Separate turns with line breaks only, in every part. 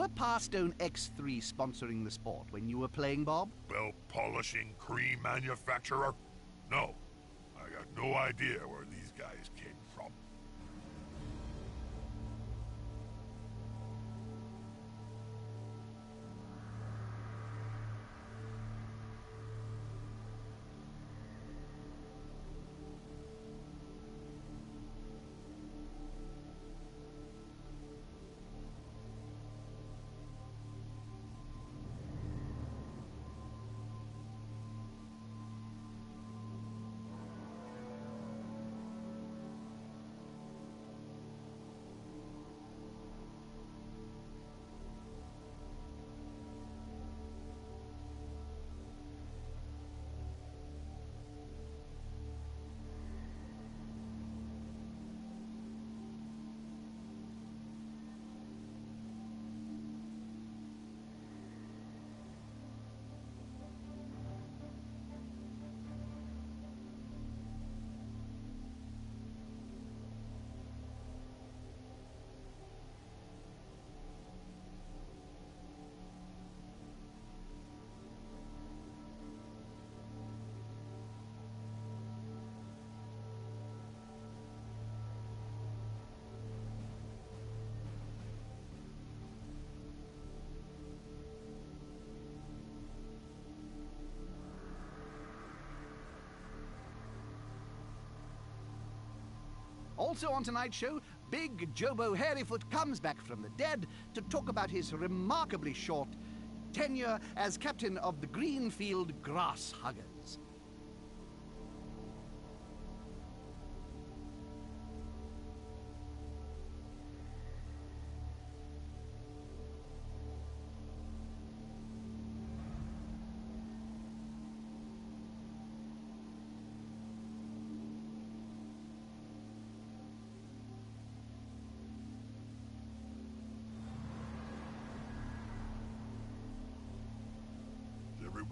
Were Parstone X3 sponsoring the sport when you were playing, Bob?
Belt polishing cream manufacturer? No. I got no idea where these guys came from.
Also on tonight's show, Big Jobo Hairyfoot comes back from the dead to talk about his remarkably short tenure as captain of the Greenfield Grass Huggers.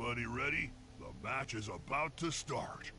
Everybody ready? The match is about to start.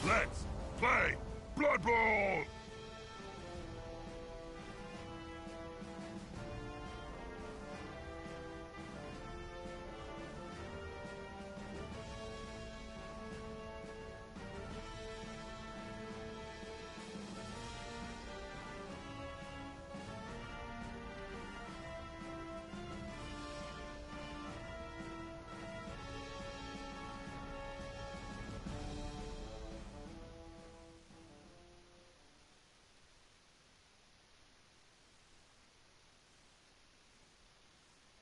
Let's play Blood Bowl!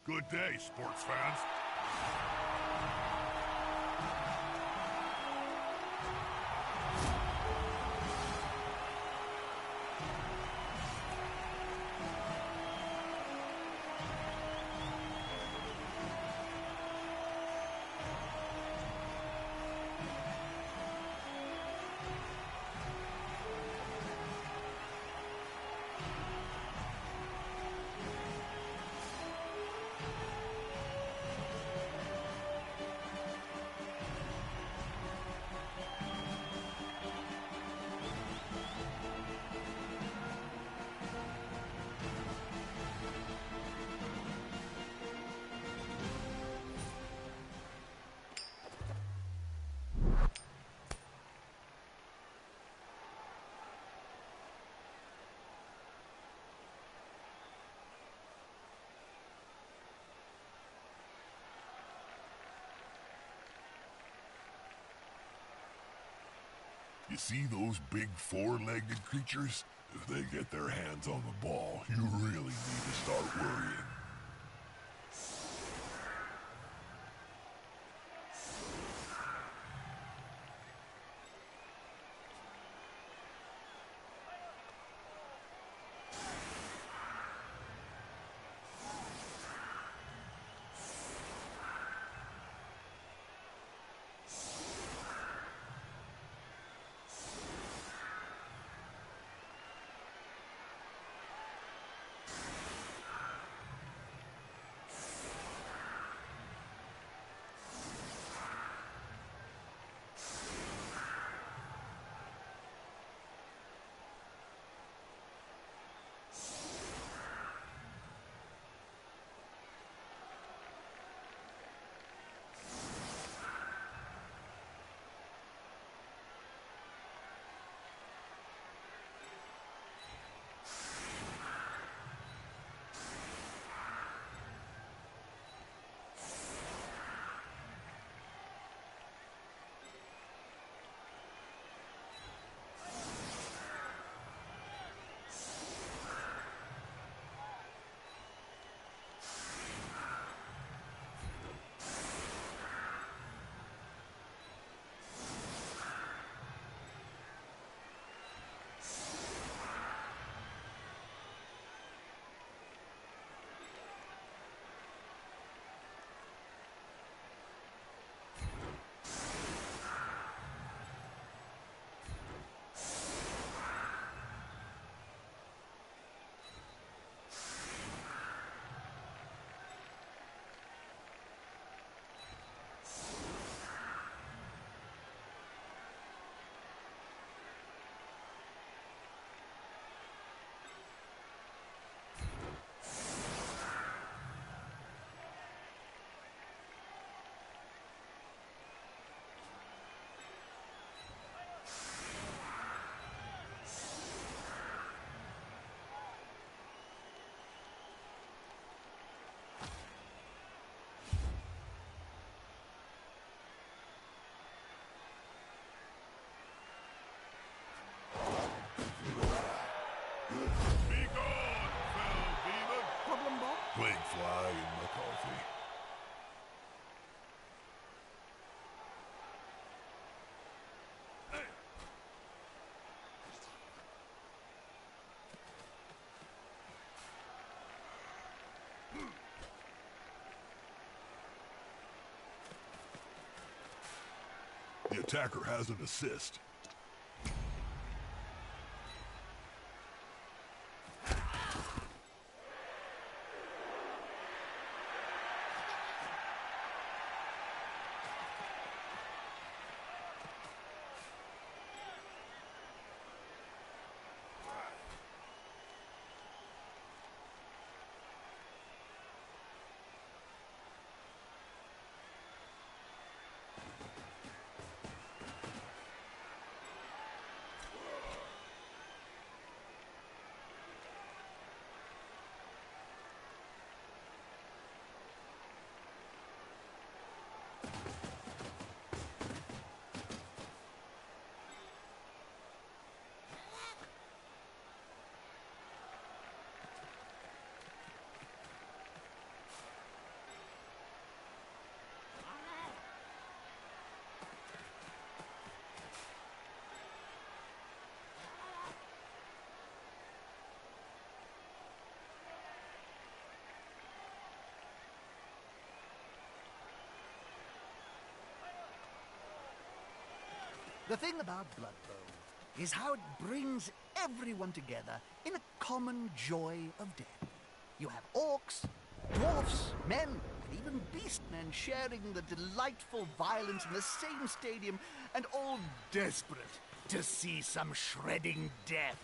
Good day, sports fans. You see those big four-legged creatures? If they get their hands on the ball, you really need to start worrying. Plague fly in my coffee. The attacker has an assist.
The thing about Blood Bowl is how it brings everyone together in a common joy of death. You have orcs, dwarfs, men, and even beastmen sharing the delightful violence in the same stadium and all desperate to see some shredding death.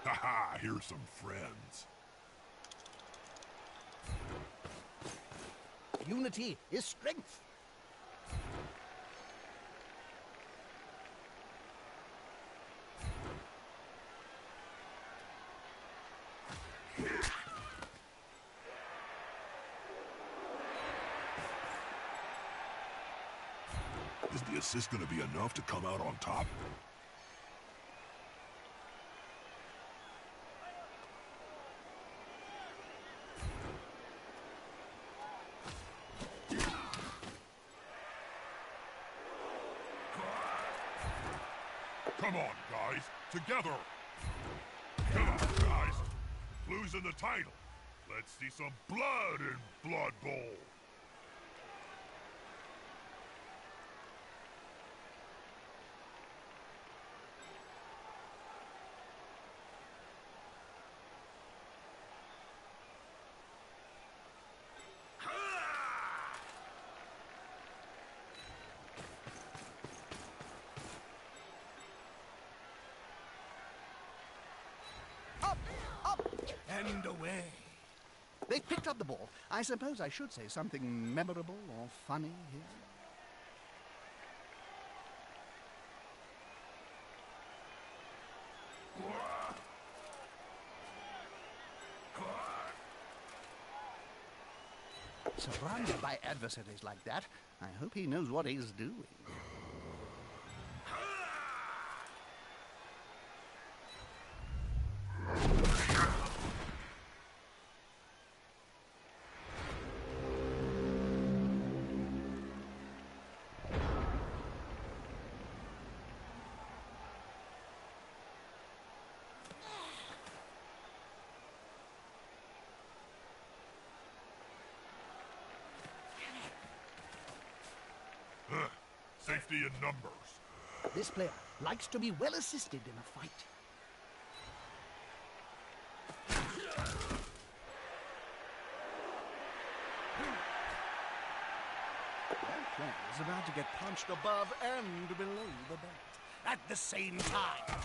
Haha, here's some friends.
Unity is strength.
the assist gonna be enough to come out on top? Come on, guys. Together. Come on, guys. Blues in the title. Let's see some blood in Blood Bowl.
And away. They've picked up the ball. I suppose I should say something memorable or funny here. Surrounded by adversaries like that, I hope he knows what he's doing.
Safety in numbers.
This player likes to be well assisted in a fight. That player is about to get punched above and below the belt at the same time.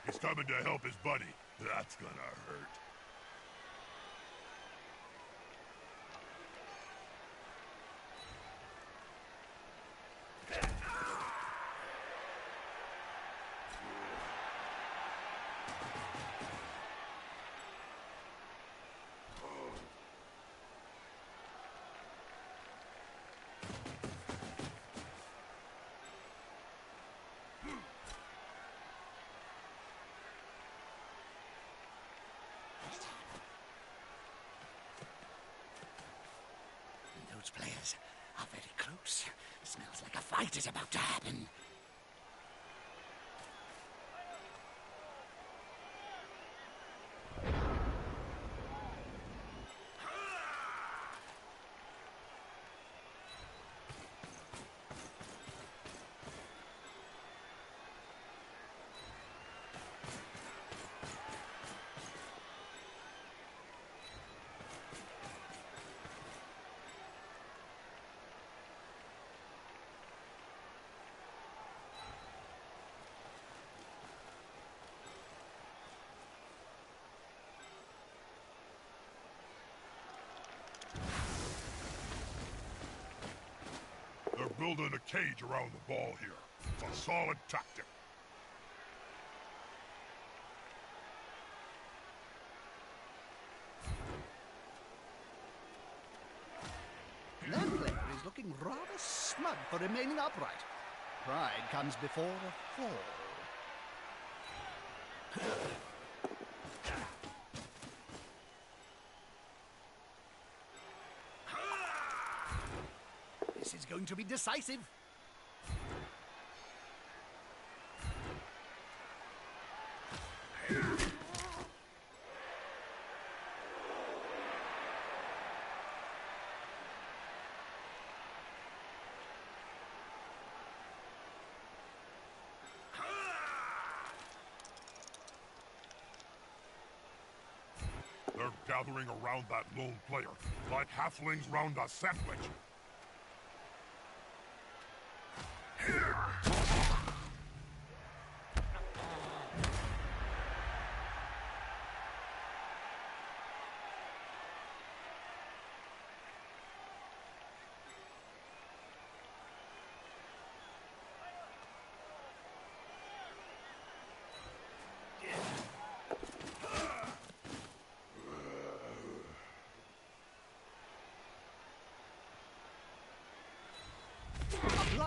He's coming to help his buddy. That's gonna hurt.
Those players are very close. Smells like a fight is about to happen.
They're building a cage around the ball here. It's a solid tactic.
That player is looking rather smug for remaining upright. Pride comes before a fall. This is going to be decisive.
They're gathering around that lone player, like halflings round a sandwich.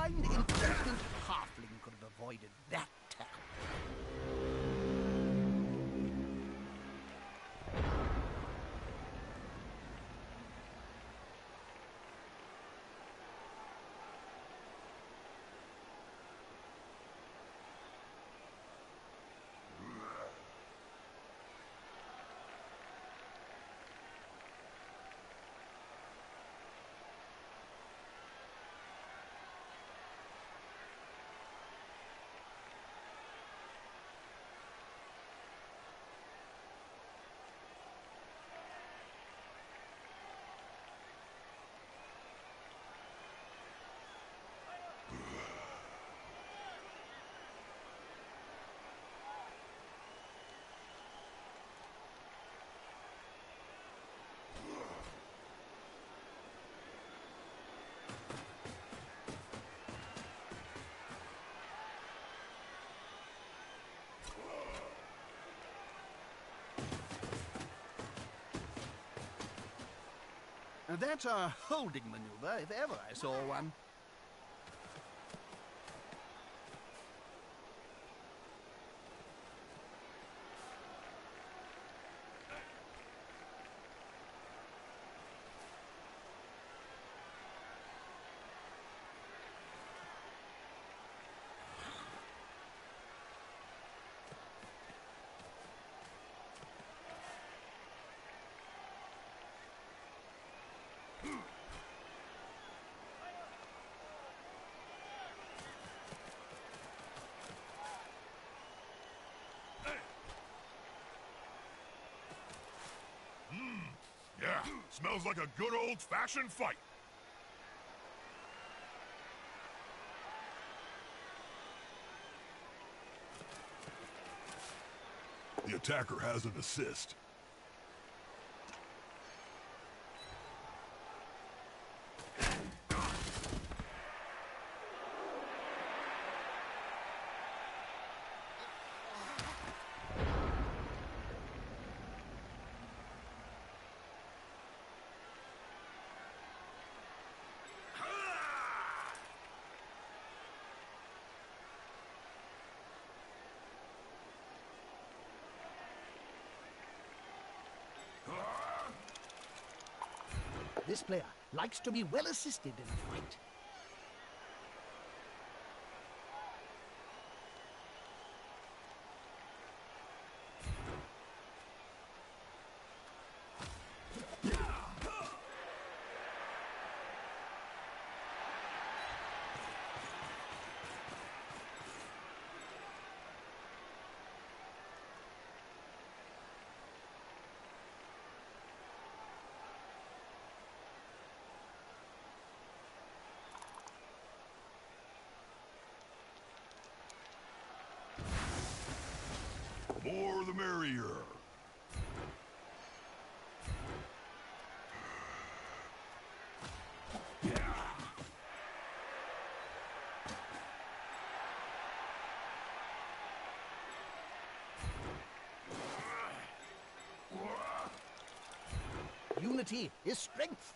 blind, impertinent halfling could have avoided that tackle. That's a holding maneuver, if ever I saw one.
Yeah, smells like a good old-fashioned fight. The attacker has an assist.
This player likes to be well assisted in a fight.
More the merrier.
Unity is strength.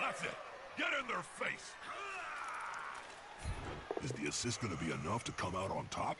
That's it. Get in their face. Is the assist gonna be enough to come out on top?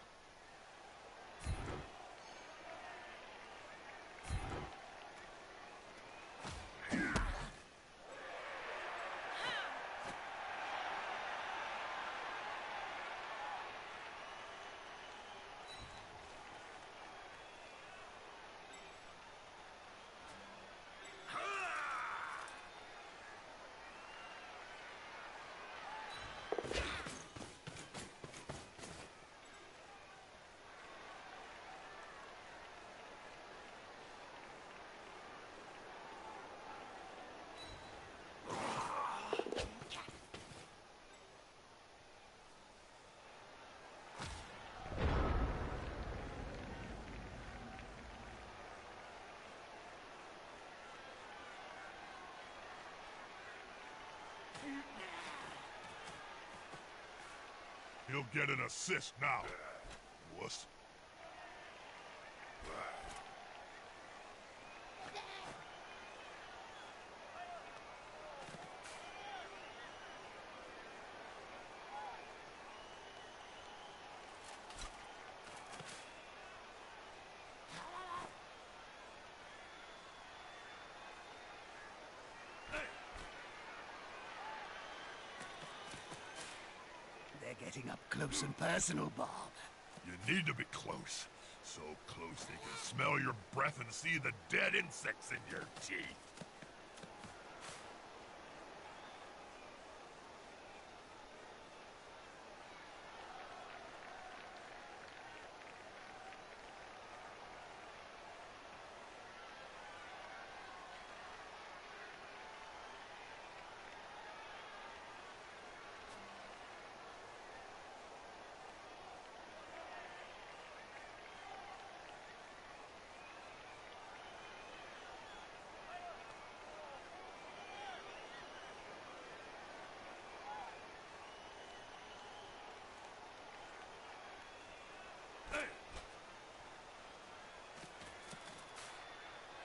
He'll get an assist now. Wuss.
They're getting up close and personal, Bob.
You need to be close. So close they can smell your breath and see the dead insects in your teeth.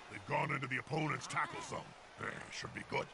They've gone into the opponent's tackle zone. Should be good.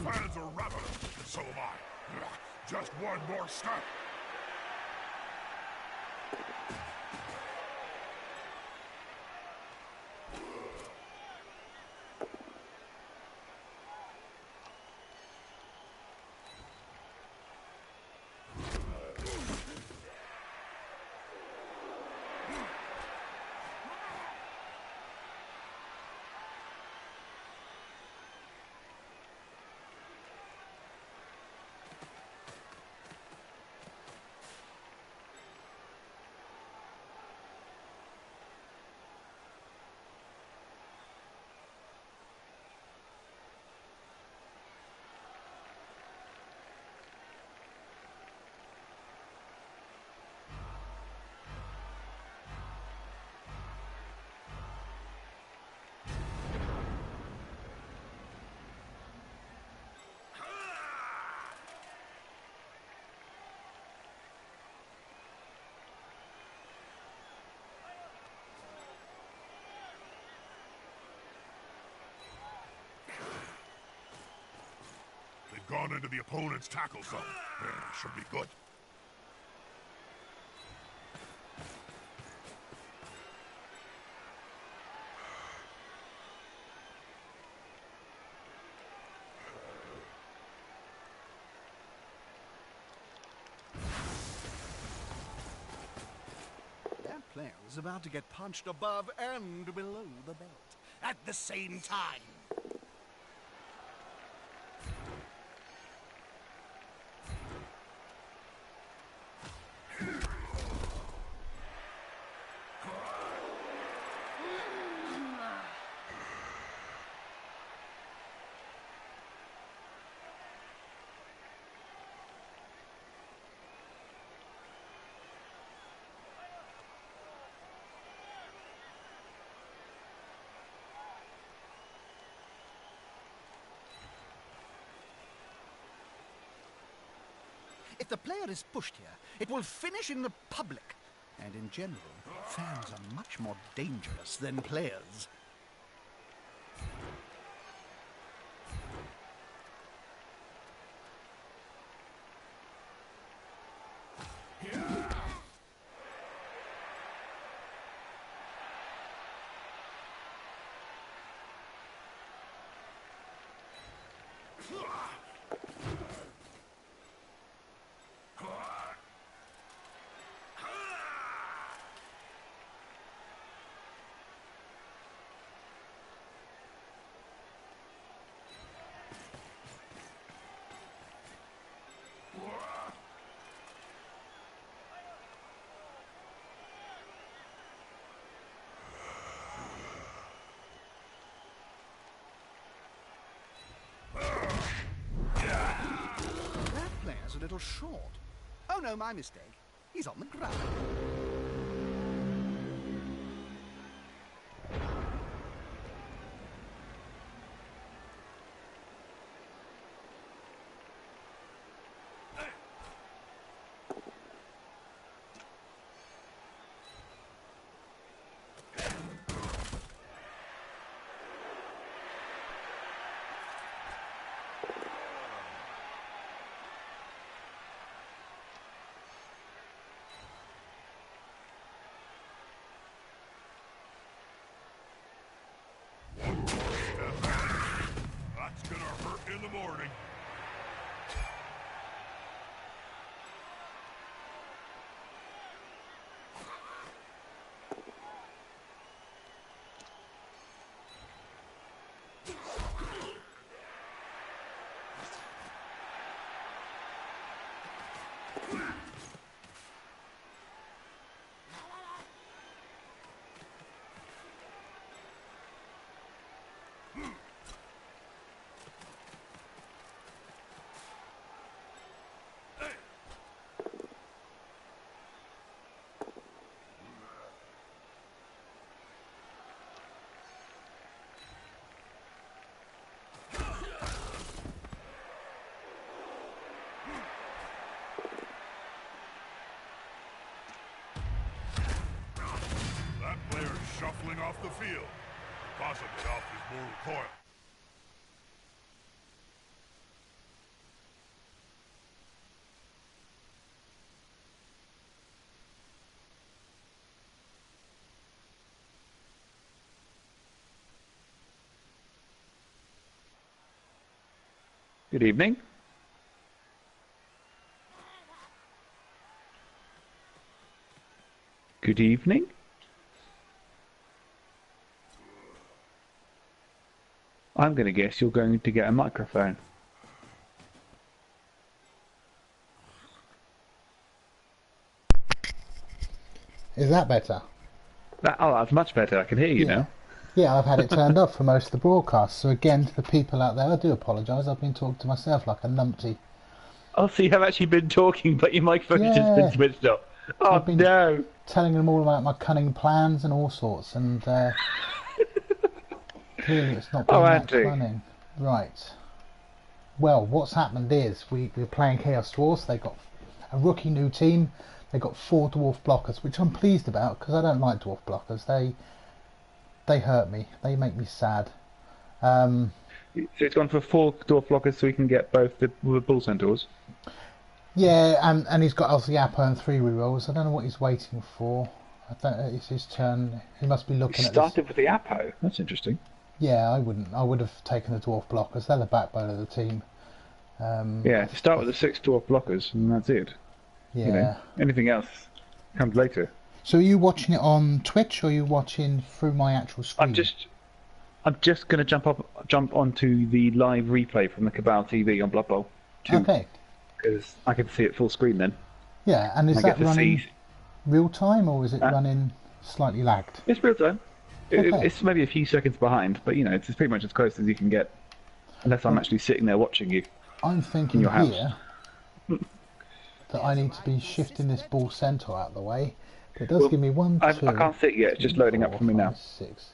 Fans are ravenous, and so am I. Just one more step. Gone into the opponent's tackle zone. Should be good.
That player is about to get punched above and below the belt at the same time. If the player is pushed here, it will finish in the public. And in general, fans are much more dangerous than players. a little short. Oh no, my mistake. He's on the ground.
That's gonna hurt in the morning. That player's shuffling off the field. Possibly off his mortal coil.
Good evening. Good evening. I'm going to guess you're going to get a microphone.
Is that better?
Oh, that's much better. I can hear you now.
Yeah, I've had it turned off for most of the broadcast. So again, to the people out there, I do apologise. I've been talking to myself like a numpty.
Oh, so you have actually been talking, but your microphone has just been switched off. Oh,
I've been
no.
telling them all about my cunning plans and all sorts, and clearly it's not been that cunning. Right. Well, what's happened is we're playing Chaos Dwarfs. They got a rookie new team. They got 4 dwarf blockers, which I'm pleased about because I don't like dwarf blockers. They hurt me. They make me sad.
So it's gone for 4 dwarf blockers so we can get both the bull centaurs.
Yeah, and he's got obviously Apo and 3 rerolls. I don't know what he's waiting for. I don't know. It's his turn. He must be looking at this.
Started with the Apo. That's interesting.
Yeah, I wouldn't. I would have taken the dwarf blockers. They're the backbone of the team.
Yeah, start with the 6 dwarf blockers and that's it.
Yeah.
You know, anything else comes later.
So are you watching it on Twitch or are you watching through my actual screen?
I'm just going to jump onto the live replay from the Cabal TV on Blood Bowl 2.
Okay.
Because I can see it full screen then.
Yeah, and is that running real time or is it running slightly lagged?
It's real time.
Okay.
It's maybe a few seconds behind, but you know, it's pretty much as close as you can get, unless I'm actually sitting there watching you.
I'm thinking here that I need to be shifting this bull centaur out of the way. But it does give me 1, 2.
I can't see it yet. It's just loading up for me now.
6.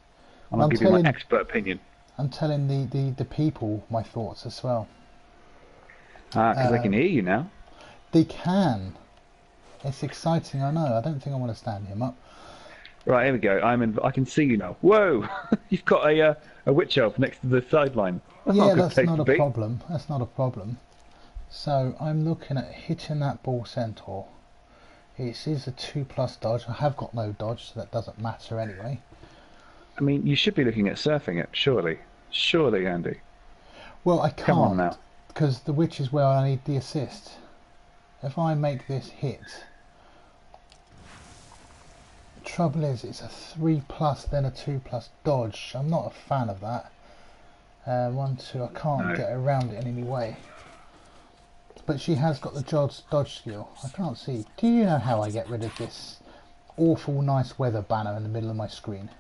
And I'll give you my expert opinion.
I'm telling the people my thoughts as well.
Because they can hear you now.
They can. It's exciting, I know. I don't think I want to stand him up.
Right, here we go. I can see you now. Whoa! You've got a witch elf next to the sideline.
Yeah, that's not a problem. That's not a problem. So I'm looking at hitting that bull centaur. It is a 2+ dodge. I have got no dodge, so that doesn't matter anyway.
I mean, you should be looking at surfing it, surely. Surely, Andy.
Well, I can't.
Come on now.
Because the witch is where I need the assist. If I make this hit... Trouble is, it's a 3+ then a 2+ dodge. I'm not a fan of that. 1, 2, I can't get around it in any way. But she has got the dodge skill. I can't see. Do you know how I get rid of this awful nice weather banner in the middle of my screen?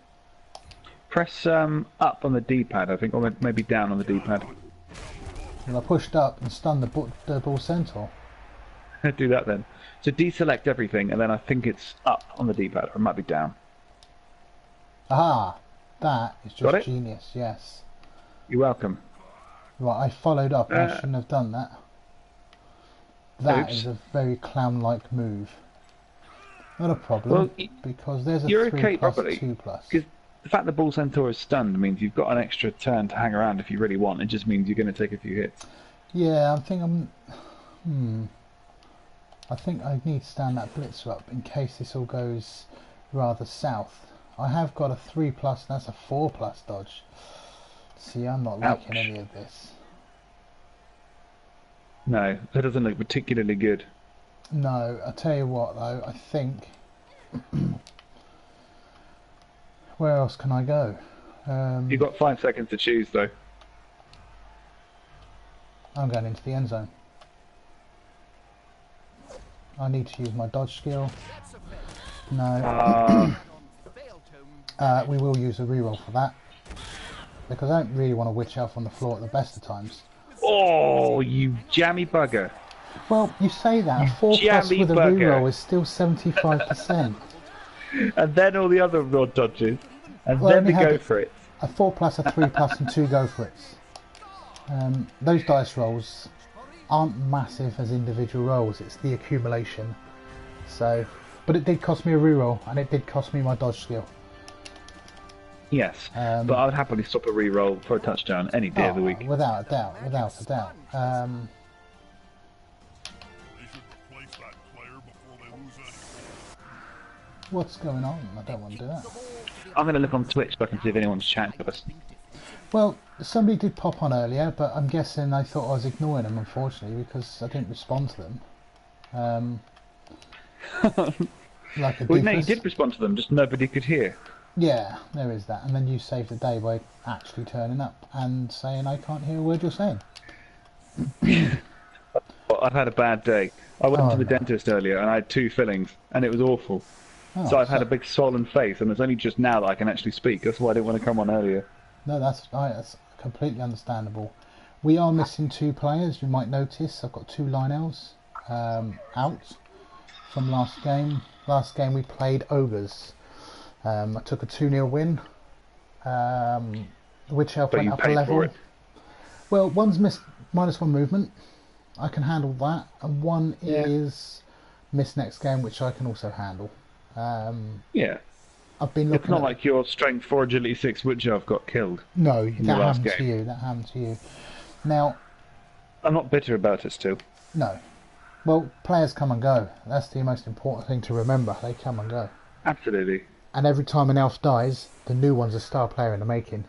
Press up on the D-pad, I think, or maybe down on the D-pad.
Well, I pushed up and stunned the bull centaur.
Do that then. So deselect everything, and then I think it's up on the D-pad, or it might be down.
Ah, that is
Got
just
it?
genius, yes.
You're welcome.
Right, I followed up. I shouldn't have done that. That
Oops.
is a very clown-like move. Not a problem,
Well,
because there's a
you're
3
okay
plus
properly,
2 plus.
because the fact the Bull Centaur is stunned means you've got an extra turn to hang around if you really want. It just means you're going to take a few hits.
Yeah, I think I think I need to stand that blitzer up in case this all goes rather south. I have got a 3 plus, and that's a 4 plus dodge. See, I'm not liking
Ouch.
any of this.
No, that doesn't look particularly good.
No, I tell you what though, I think... Where else can I go?
You've got 5 seconds to choose, though.
I'm going into the end zone. I need to use my dodge skill. No. We will use a reroll for that. Because I don't really want to witch elf on the floor at the best of times.
Oh, you jammy bugger.
Well, you say that. A 4 plus
jammy
with a
bugger.
reroll is still 75%.
And then all the other rod dodges. And
Well,
then
we
to
had
go
it-
for it.
A 4 plus, a 3 plus, and 2 go for it. Those dice rolls aren't massive as individual rolls. It's the accumulation. So, but it did cost me a reroll, and it did cost me my dodge skill.
Yes,
Um,
but I would happily stop a re-roll for a touchdown any day of the week.
Without a doubt, without a doubt.
They should replace that player before they lose any.
What's going on? I don't want to do that.
I'm going to look on Twitch so I can see if anyone's chatting to us.
Well, somebody did pop on earlier, but I'm guessing they thought I was ignoring them, unfortunately, because I didn't respond to them. Like a
Well, no, you
doofus.
did respond to them, just nobody could hear.
Yeah, there is that. And then you saved the day by actually turning up and saying, I can't hear a word you're saying.
Well, I've had a bad day. I went
Oh,
to the
no.
dentist earlier and I had 2 fillings, and it was awful.
Oh,
So I've had a big swollen face, and it's only just now that I can actually speak. That's why I didn't want to come on earlier.
No, that's completely understandable. We are missing 2 players, you might notice. I've got 2 Lionels out from last game. Last game we played Ogres. I took a 2-0 win. The Witch Elf
But
went
you
up a
paid
level.
for it.
Well, one's missed -1 movement. I can handle that. And one
Yeah.
is missed next game, which I can also handle.
Yeah.
I've been
It's
looking
not
at...
like your strength 4 agility 6 witch elf got killed.
No,
your
that
last
happened to
game.
you. That happened to you. Now,
I'm not bitter about it still.
no. Well, players come and go. That's the most important thing to remember. They come and go.
Absolutely.
And every time an elf dies, the new one's a star player in the making.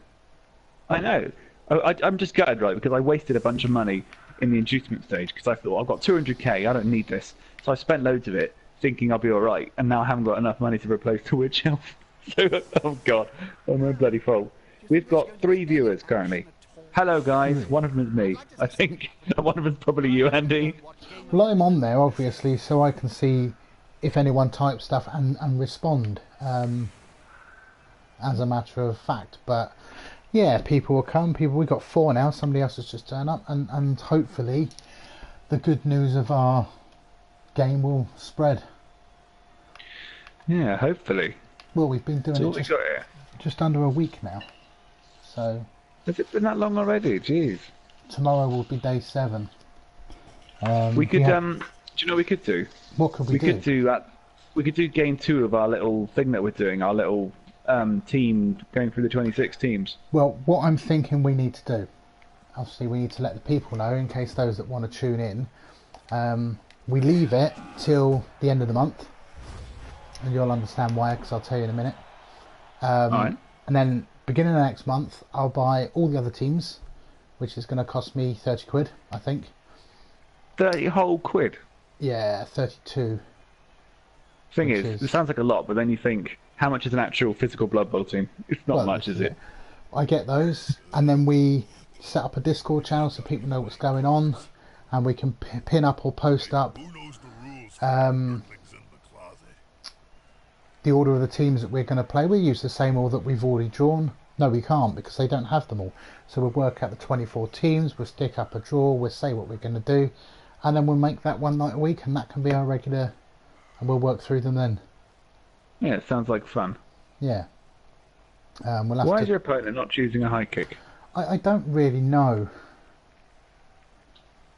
I know. I'm just gutted, right, because I wasted a bunch of money in the inducement stage because I thought, I've got 200k, I don't need this. So I spent loads of it thinking I'll be alright, and now I haven't got enough money to replace the witch elf. So, oh god, oh my bloody fault. We've got 3 viewers currently. Hello guys, one of them is me, I think. One of them is probably you, Andy.
Well, I'm on there, obviously, so I can see if anyone types stuff and respond as a matter of fact. But yeah, people will come. We've got 4 now. Somebody else has just turned up, and hopefully the good news of our game will spread.
Yeah, hopefully.
Well, we've been doing
That's all
it
we got here.
just under a week now, so
Has it been that long already? Jeez.
tomorrow will be day 7.
We could,
yeah.
do you know what we could do?
What could we
We
do?
could do that. We could do game 2 of our little thing that we're doing, our little team going through the 26 teams.
Well, what I'm thinking we need to do, obviously we need to let the people know in case those that want to tune in. We leave it till the end of the month, and you'll understand why, because I'll tell you in a minute.
Alright.
And then beginning of next month, I'll buy all the other teams, which is going to cost me 30 quid, I think.
30 whole quid.
Yeah, 32.
Thing
Which
is,
is-
it sounds like a lot, but then you think, how much is an actual physical Blood Bowl team? It's not
Well,
much,
this
is it?
I get those, and then we set up a Discord channel so people know what's going on, and we can pin up or post up
Who knows the rules? Things in the closet.
the order of the teams that we're going to play. We use the same order that we've already drawn. No, we can't, because they don't have them all. So we'll work out the 24 teams, we'll stick up a draw, we'll say what we're going to do, And then we'll make that one night a week, and that can be our regular, and we'll work through them then.
Yeah, it sounds like fun.
Yeah. We'll have
Why
to...
is your opponent not choosing a high kick?
I don't really know.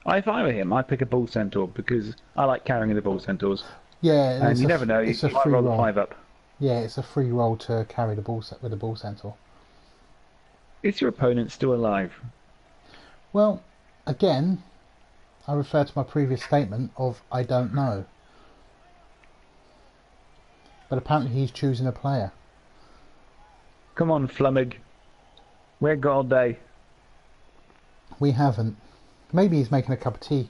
If I were him, I'd pick a bull centaur because I like carrying the bull centaurs.
Yeah,
And you never know, you
it's a
might
free
roll the
roll.
5 up.
Yeah, it's a free roll to carry the ball set with the ball centaur.
Is your opponent still alive?
Well, again, I refer to my previous statement of I don't know. But apparently he's choosing a player.
Come on, Flummig. We're good all day.
We haven't. Maybe he's making a cup of tea.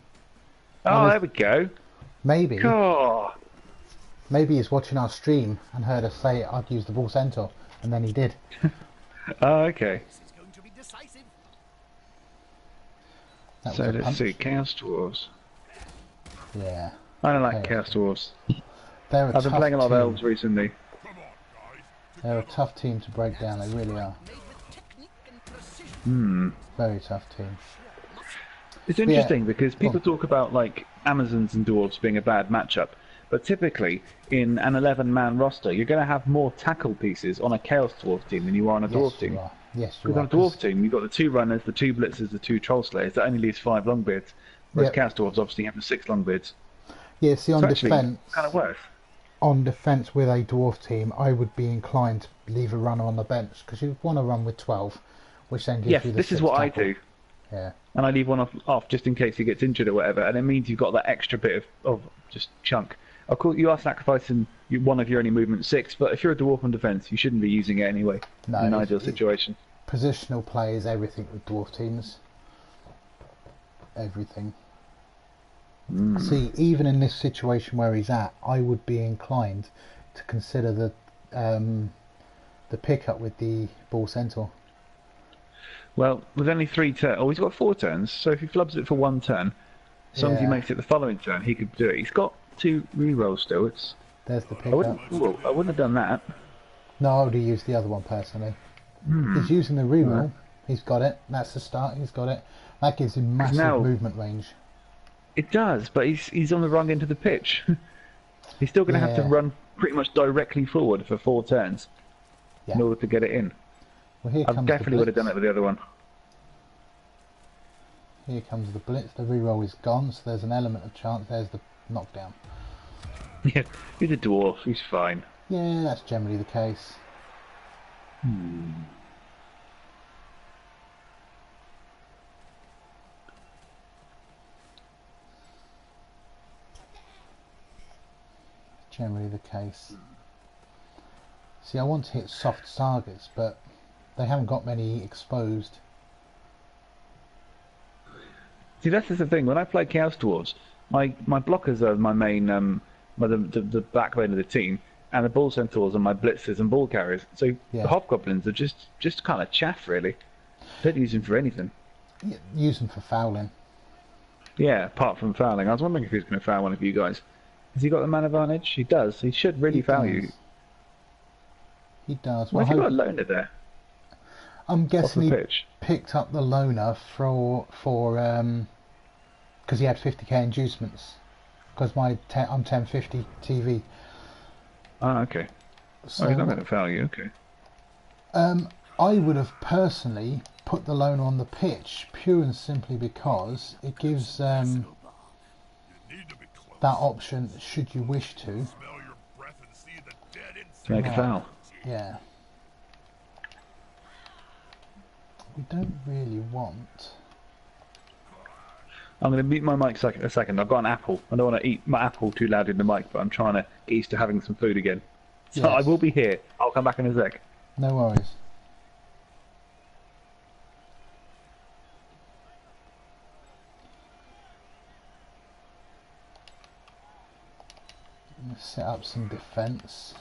Oh, there we go.
Maybe.
God.
Maybe he's watching our stream and heard us say I'd use the ball centaur, and then he did.
Oh, okay.
This is going to be decisive.
That
So
was a
let's
punch.
see, Chaos Dwarves.
Yeah.
I don't like
Chaos
Chaos Dwarves.
They're a
I've been
tough
playing a lot of
team.
elves recently.
Come on, guys.
They're a tough team to break down, they really are.
Made with technique and precision.
Hmm.
Very tough team.
It's interesting because people talk about like Amazons and Dwarves being a bad matchup, but typically in an 11-man roster, you're going to have more tackle pieces on a Chaos Dwarf team than you are on a Dwarf
Yes,
team.
you are. Yes, you
Because on
are.
a Dwarf team, you've got the 2 runners, the 2 blitzers, the 2 troll slayers. That only leaves 5 longbeards. Whereas
Yep.
Chaos Dwarves obviously have the 6 longbeards.
Yeah, see, on
So actually,
defence,
kind of worse.
on defence with a dwarf team, I would be inclined to leave a runner on the bench because you want to run with 12, which then gives
Yes,
you the
this is
6
what I
tackle.
do.
Yeah,
And I leave one off just in case he gets injured or whatever, and it means you've got that extra bit of just chunk. Of course, you are sacrificing one of your only movement 6, but if you're a dwarf on defence, you shouldn't be using it anyway
No,
in an
it's-
ideal situation.
positional play is everything with dwarf teams. Everything. See, even in this situation where he's at, I would be inclined to consider the pickup with the ball centaur.
Well, with only 3 turns, oh, he's got 4 turns, so if he flubs it for 1 turn, as long as he
Yeah.
makes it the following turn, he could do it. He's got 2 rerolls still.
There's the
I
pickup.
wouldn't have done that.
No, I would have used the other one personally. He's using the reroll. He's got it. That's the start. He's got it. That gives him massive
now-
movement range.
It does, but he's on the wrong end of the pitch. He's still going to have to
Yeah.
run pretty much directly forward for 4 turns in
Yeah.
order to get it in.
Well, here
I
comes
definitely
the
would have done it
blitz.
with the other one.
Here comes the blitz. The reroll is gone, so there's an element of chance. There's the knockdown.
Yeah, he's a dwarf. He's fine.
Yeah, that's generally the case. Generally the case. See, I want to hit soft targets, but they haven't got many exposed.
See, that's just the thing. When I play Chaos Dwarves, my blockers are my main, the backbone of the team, and the ball centaurs are my blitzers and ball carriers. So
Yeah.
the hobgoblins are just kind of chaff, really. Don't use them for anything.
Use them for fouling.
Yeah, apart from fouling. I was wondering if he was going to foul one of you guys. Has he got the man advantage? He does. He should really
He
foul
does.
you.
He does.
Why
Well,
have you got a loner there
I'm
off
guessing
the
he
pitch?
picked up the loaner for because he had 50k inducements. Because I'm 1050 TV.
Ah, okay.
So
Oh, he's not going to foul you. Okay.
I would have personally put the loaner on the pitch pure and simply because it gives
Need to be close.
that option should you wish to.
Smell your breath and see the dead insect.
To make a foul.
Yeah. We don't really want.
I'm going to mute my mic a second. I've got an apple. I don't want to eat my apple too loud in the mic, but I'm trying to get used to having some food again. So
Yes.
I will be here. I'll come back in a sec.
No worries. Let's set up some defence.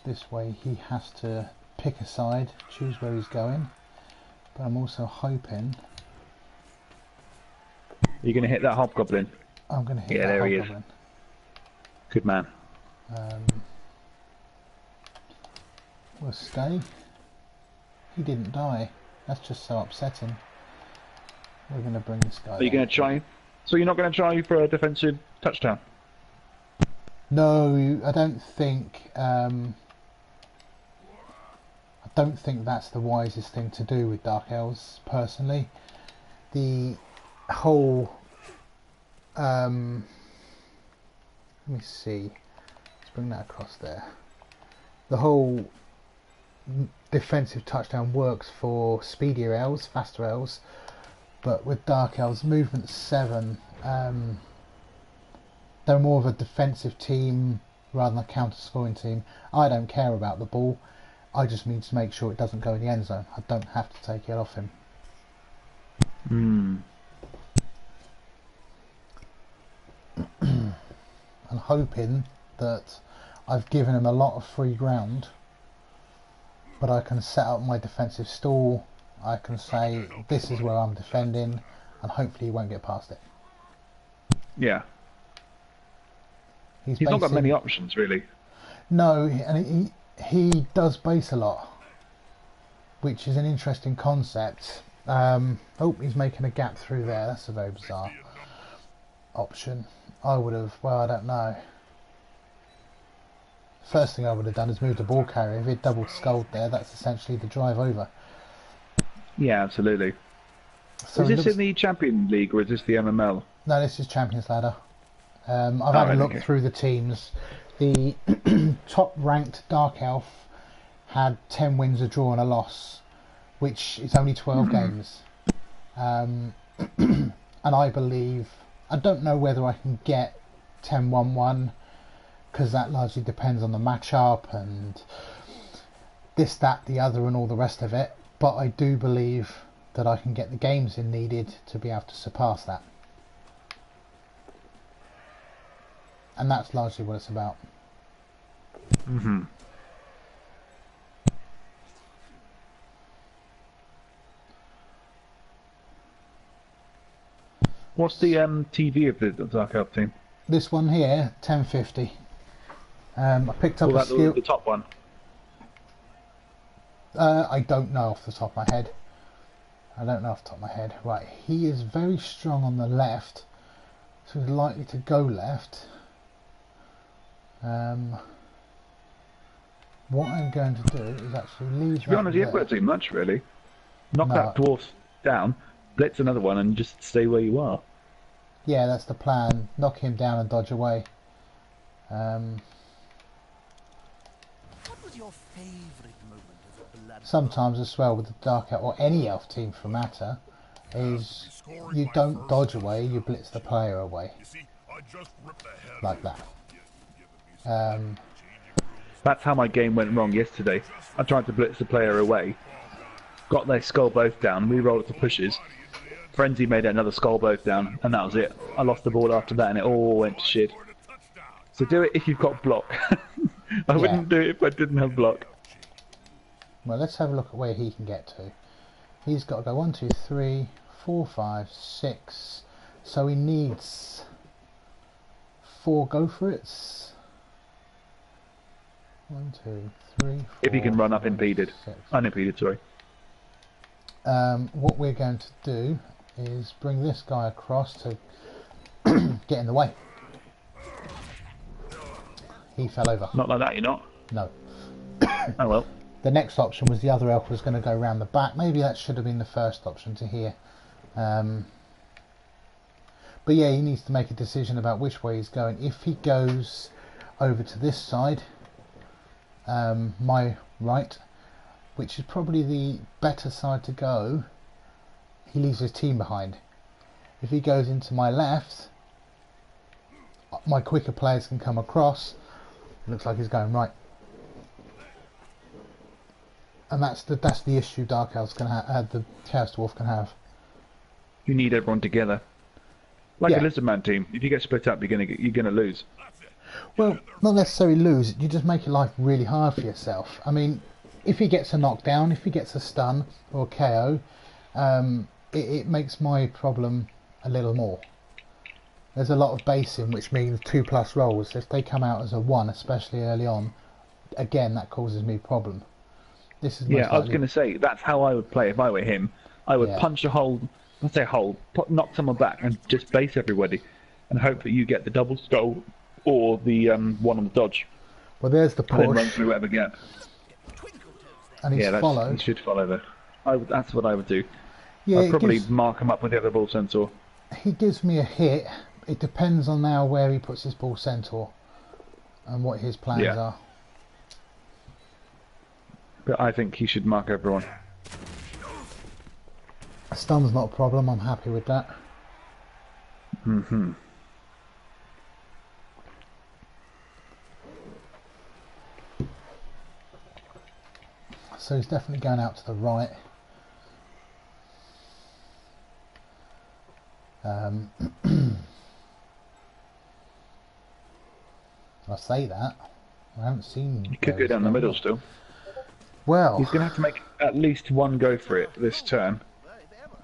This way he has to pick a side, choose where he's going. But I'm also hoping
You're going to hit that hobgoblin.
I'm going to hit
Yeah,
that
there he is.
hobgoblin.
Good man.
We'll stay. He didn't die. That's just so upsetting. We're going to bring this guy
Are you
down.
going to try? So you're not going to try for a defensive touchdown?
No, I don't think. I don't think that's the wisest thing to do with Dark Elves. Personally, the whole. Let me see. Let's bring that across there. The whole defensive touchdown works for speedier elves, faster elves, but with Dark Elves, movement 7, they're more of a defensive team rather than a counter-scoring team. I don't care about the ball. I just need to make sure it doesn't go in the end zone. I don't have to take it off him. I'm hoping that I've given him a lot of free ground, but I can set up my defensive stall. I can say this is where I'm defending, and hopefully he won't get past it.
Yeah. He's not got many options, really.
No, and he does base a lot, which is an interesting concept. Oh, he's making a gap through there. That's a very bizarre option. I would have, well, I don't know. First thing I would have done is move the ball carrier. If it double skulled there, that's essentially the drive over.
Yeah, absolutely.
So
is this in the Champion League or is this the MML?
No, this is Champions Ladder. I've had a look through the teams. The top ranked Dark Elf had 10 wins, a draw and a loss, which is only 12 games. And I believe, I don't know whether I can get 10-1-1, because that largely depends on the matchup and this, that, the other and all the rest of it. But I do believe that I can get the games in needed to be able to surpass that. And that's largely what it's about.
What's the TV of the Dark Elf team?
This one here, 1050. I picked up a skill.
The top one?
I don't know off the top of my head. Right, he is very strong on the left, so he's likely to go left. What I'm going to do is actually leave.
To be honest, you haven't got to do much really. Knock that dwarf down, blitz another one, and just stay where you are.
Yeah, that's the plan. Knock him down and dodge away.
What was your favourite moment as a blood?
Sometimes as well with the Dark Elf, or any elf team for matter, is you don't dodge away, you blitz the player away. Like that.
That's how my game went wrong yesterday. I tried to blitz the player away, got their skull both down, re-rolled it to pushes. Frenzy made another skull both down, and that was it. I lost the ball after that, and it all went to shit. So do it if you've got block. I wouldn't do it if I didn't have block.
Well, let's have a look at where he can get to. He's got to go 1, 2, 3, 4, 5, 6. So he needs 4 go for it's. 1, 2, 3, 4.
If he can run up
5,
impeded.
6.
Unimpeded, sorry.
What we're going to do is bring this guy across to get in the way. He fell over.
Not like that, you're not?
No.
Oh well.
The next option was the other elf was going to go round the back. Maybe that should have been the first option to here. But yeah, he needs to make a decision about which way he's going. If he goes over to this side, my right, which is probably the better side to go, he leaves his team behind. If he goes into my left, my quicker players can come across. Looks like he's going right. And that's the issue Dark Elves can have, the Chaos Dwarf can have.
You need everyone together. Like a Lizardman team. If you get split up, you're gonna lose.
Well, not necessarily lose. You just make your life really hard for yourself. I mean, if he gets a knockdown, if he gets a stun or a KO, it makes my problem a little more. There's a lot of basing, which means 2+ rolls. If they come out as a 1, especially early on, again, that causes me a problem. This is
I was going to say, that's how I would play if I were him. I would punch a hole let's say hold, knock someone back and just base everybody, and hope that you get the double skull or the one on the dodge,
Well, there's the
and then run
push,
through whatever gap.
and he's
Yeah, he
followed.
should follow there. That's what I would do.
Yeah,
I'd
it
probably
gives,
mark him up with the other ball centaur.
he gives me a hit. It depends on now where he puts his ball centaur and what his plans
Yeah.
are.
But I think he should mark everyone.
Stun's not a problem. I'm happy with that.
Mm-hmm.
So he's definitely going out to the right. I say that. I haven't seen.
He could
where
go
he's
down the
going.
middle still.
Well,
He's going to have to make at least one go for it this turn,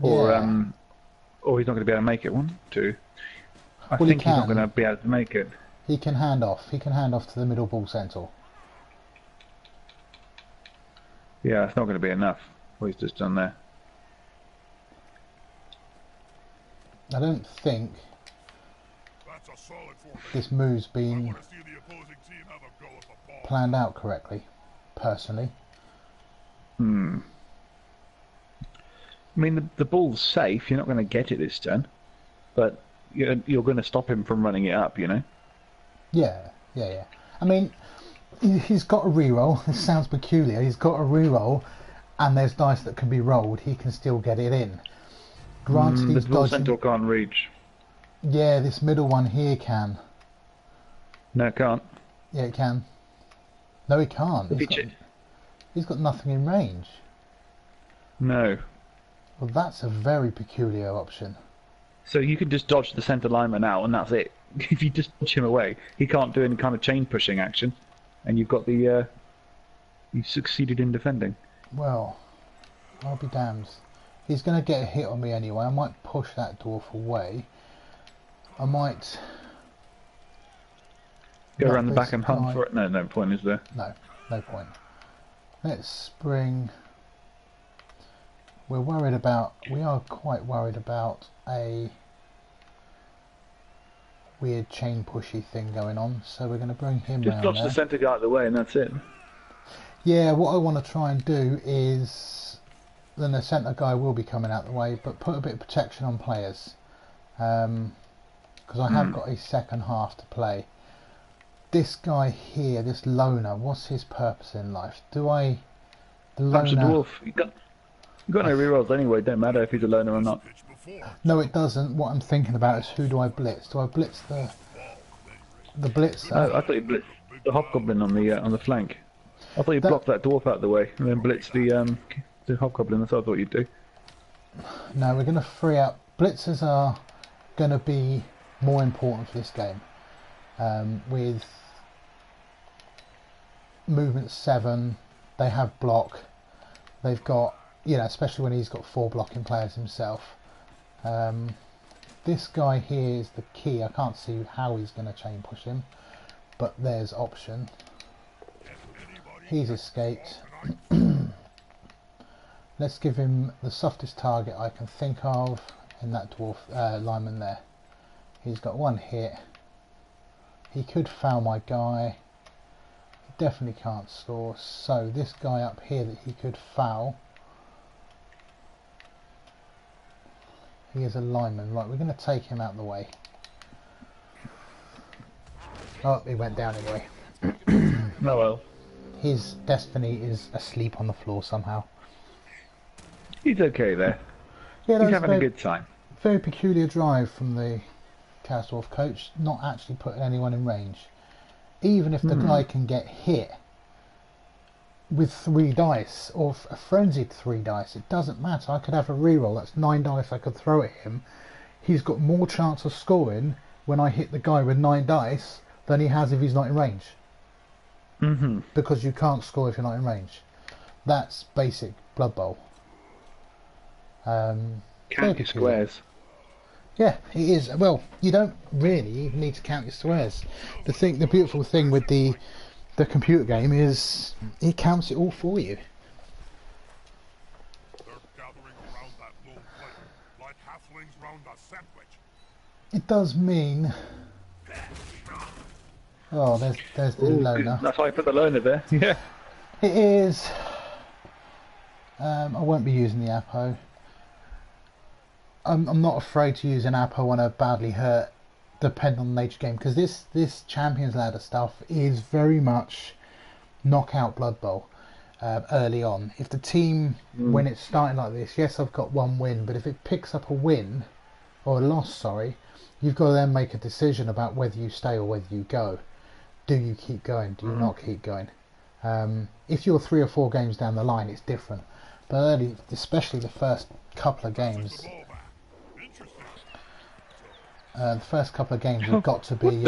or
yeah.
or he's not going to be able to make it. 1, 2. I
Well, he
think he's not
can.
going to be able to make it.
He can hand off. He can hand off to the middle ball centaur.
Yeah, it's not going to be enough. What he's just done there.
I don't think
That's a solid formation.
this move's
I
been
want to see the opposing team have a go at the ball.
planned out correctly, personally.
I mean, the ball's safe. You're not going to get it this turn, but you're going to stop him from running it up. You know.
Yeah. I mean, he's got a reroll. This sounds peculiar. He's got a reroll, and there's dice that can be rolled. He can still get it in. Granted,
The
he's
ball
dodging.
centaur can't reach.
Yeah, this middle one here can.
No, it can't.
Yeah, it can. No, he can't.
If he
He's got nothing in range.
No.
Well, that's a very peculiar option.
So you can just dodge the centre lineman out, and that's it. If you just push him away, he can't do any kind of chain pushing action, and you've got the you've succeeded in defending.
Well, I'll be damned. He's going to get a hit on me anyway. I might push that dwarf away. I might
Go
knock
around the
this
back and hunt
guy-
for it. No point is there.
No point. Let's spring. We are quite worried about a weird chain pushy thing going on, so we're going to bring him
Just
round
dodge
there.
the centre guy out of the way, and that's it.
Yeah, what I want to try and do is, then the centre guy will be coming out the way, but put a bit of protection on players, because I have got a second half to play. This guy here, this loner, what's his purpose in life? The
Punch the
loner?
dwarf. You got no rerolls anyway. Don't matter if he's a loner or not.
Pitch before.
No, it doesn't. What I'm thinking about is, who do I blitz? Do I blitz the blitzer?
I thought you blitzed the hobgoblin on the flank. I thought you
That-
blocked that dwarf out of the way and then blitz the hobgoblin. That's what I thought you'd do.
No, we're going to free up. Blitzers are going to be more important for this game. With movement 7, they have block. They've got, especially when he's got 4 blocking players himself. This guy here is the key. I can't see how he's going to chain push him, but there's option. He's escaped. Let's give him the softest target I can think of in that dwarf lineman there. He's got 1 hit. He could foul my guy. He definitely can't score. So this guy up here that he could foul. He is a lineman. Right, we're going to take him out of the way. Oh, he went down anyway.
Oh well.
His destiny is asleep on the floor somehow.
He's okay there.
Yeah,
He's
that's
having a good time.
very peculiar drive from the Chaos coach, not actually putting anyone in range. Even if the guy can get hit with 3 dice, or a frenzied 3 dice, it doesn't matter. I could have a reroll, that's 9 dice I could throw at him. He's got more chance of scoring when I hit the guy with 9 dice than he has if he's not in range. Because you can't score if you're not in range. That's basic Blood Bowl.
Count your
peculiar.
squares.
Yeah, it is. Well, you don't really even need to count your squares. The beautiful thing with the computer game is it counts it all for you.
They're gathering around that lone player, like halflings round a sandwich.
It does mean... Oh, there's the loner.
That's why I put the loner there. Yeah.
It is... I won't be using the Apo. I'm not afraid to use an Apo on a badly hurt, depending on the nature game, because this Champions Ladder stuff is very much knockout Blood Bowl early on. If the team, when it's starting like this, yes, I've got one win, but if it picks up a win, or a loss, sorry, you've got to then make a decision about whether you stay or whether you go. Do you keep going? Do you not keep going? If you're 3 or 4 games down the line, it's different. But early, especially the first couple of games, have got to be.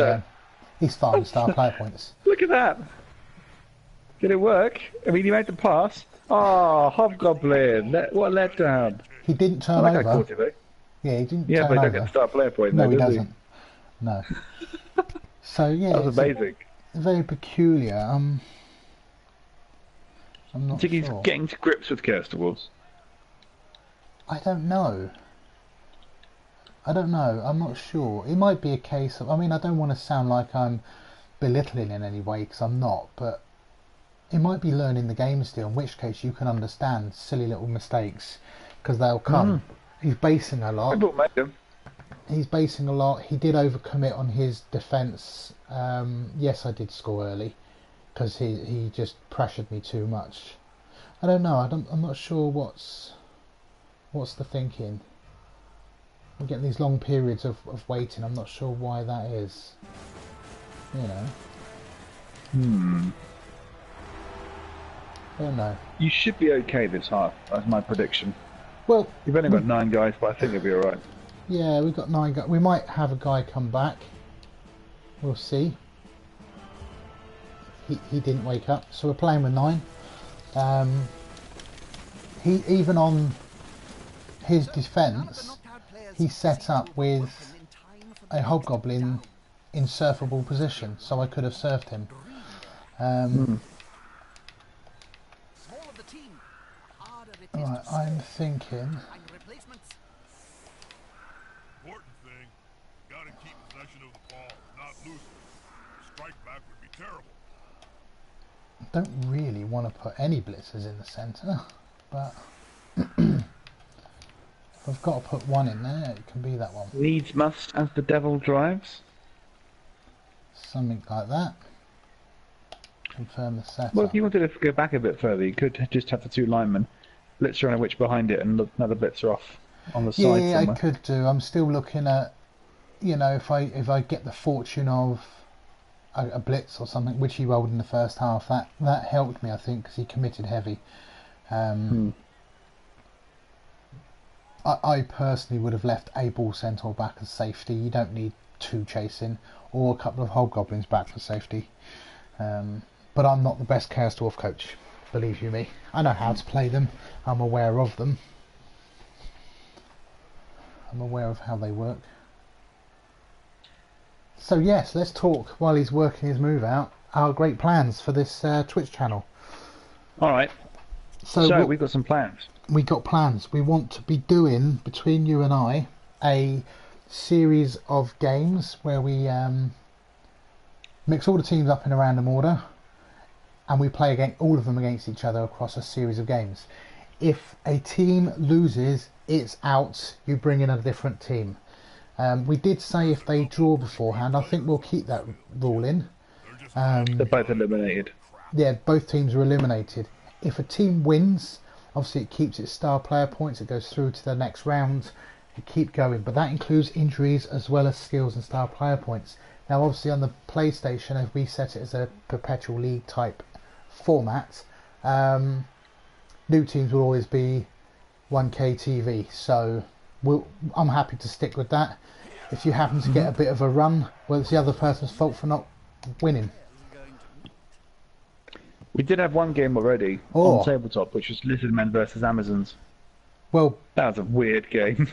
He's farming star player points.
Look at that. Did it work? I mean, he made the pass. Oh, Hobgoblin! What a letdown.
He didn't turn
I
over.
caught it, though.
Yeah, he didn't.
Yeah,
turn
but he
over.
don't get the star player point.
No,
though,
he
does
doesn't. No. So yeah,
That was amazing.
Very peculiar. I'm
I
not
think he's
sure.
getting to grips with Chaos Dwarves.
I don't know. I'm not sure. It might be a case of... I mean, I don't want to sound like I'm belittling in any way, because I'm not, but it might be learning the game still, in which case you can understand silly little mistakes, because they'll come. He's basing a lot.
People make them.
He's basing a lot. He did overcommit on his defence. Yes, I did score early, because he just pressured me too much. I don't know. I'm not sure what's the thinking. We're getting these long periods of waiting. I'm not sure why that is. You know. I don't know.
You should be okay this half. That's my prediction.
Well,
You've only got 9 guys, but I think you'll be alright.
yeah, we've got 9 guys. We might have a guy come back. We'll see. He didn't wake up, so we're playing with 9. He even on his defence, he set up with a Hobgoblin in surfable position, so I could have surfed him. Right, I'm thinking.
Important thing, gotta keep possession of the ball, not lose it. Strike back would be terrible.
Don't really want to put any blitzers in the centre, but if I've got to put one in there, it can be that one.
Needs must as the devil drives.
Something like that. Confirm the setup.
Well, if you wanted to go back a bit further, you could just have the 2 linemen, blitzer and a witch behind it, and another blitzer off on the side
Yeah,
somewhere.
I could do. I'm still looking at, you know, if I get the fortune of a blitz or something, which he rolled in the first half, that helped me, I think, because he committed heavy. I personally would have left a ball centaur back as safety. You don't need 2 chasing, or a couple of hobgoblins back for safety. But I'm not the best Chaos Dwarf coach, believe you me. I know how to play them. I'm aware of them. I'm aware of how they work. So yes, let's talk, while he's working his move out, our great plans for this Twitch channel.
Alright, so we've got some plans.
We got plans. We want to be doing, between you and I, a series of games where we mix all the teams up in a random order, and we play against all of them against each other across a series of games. If a team loses, it's out. You bring in a different team. We did say if they draw beforehand, I think we'll keep that rule in.
They're both eliminated.
Yeah, both teams are eliminated. If a team wins, obviously it keeps its star player points, it goes through to the next round, you keep going, but that includes injuries as well as skills and star player points. Now obviously on the PlayStation, if we set it as a perpetual league type format, new teams will always be 1K TV, so I'm happy to stick with that. If you happen to get a bit of a run, well, it's the other person's fault for not winning.
We did have one game already on tabletop, which was Lizard Men versus Amazons.
Well,
that was a weird game.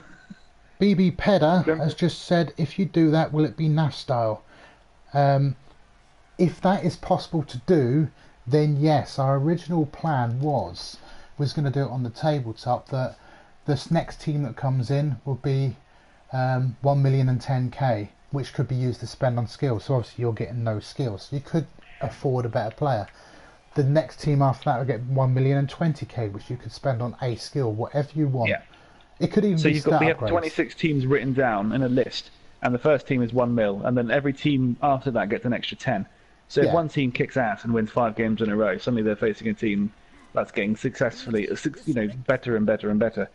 BB Pedder has just said, if you do that, will it be NAF style? If that is possible to do, then yes. Our original plan was going to do it on the tabletop, that this next team that comes in will be 1 million and 10k, which could be used to spend on skills. So obviously you're getting no skills. You could afford a better player. The next team after that will get 1 million and 20k, which you could spend on a skill, whatever you want.
Yeah.
It could even
So
be
you've got, we have
upgrades.
26 teams written down in a list, and the first team is 1 mil, and then every team after that gets an extra 10. So if
Yeah.
one team kicks ass and wins 5 games in a row, suddenly they're facing a team that's getting successfully, better and better and better.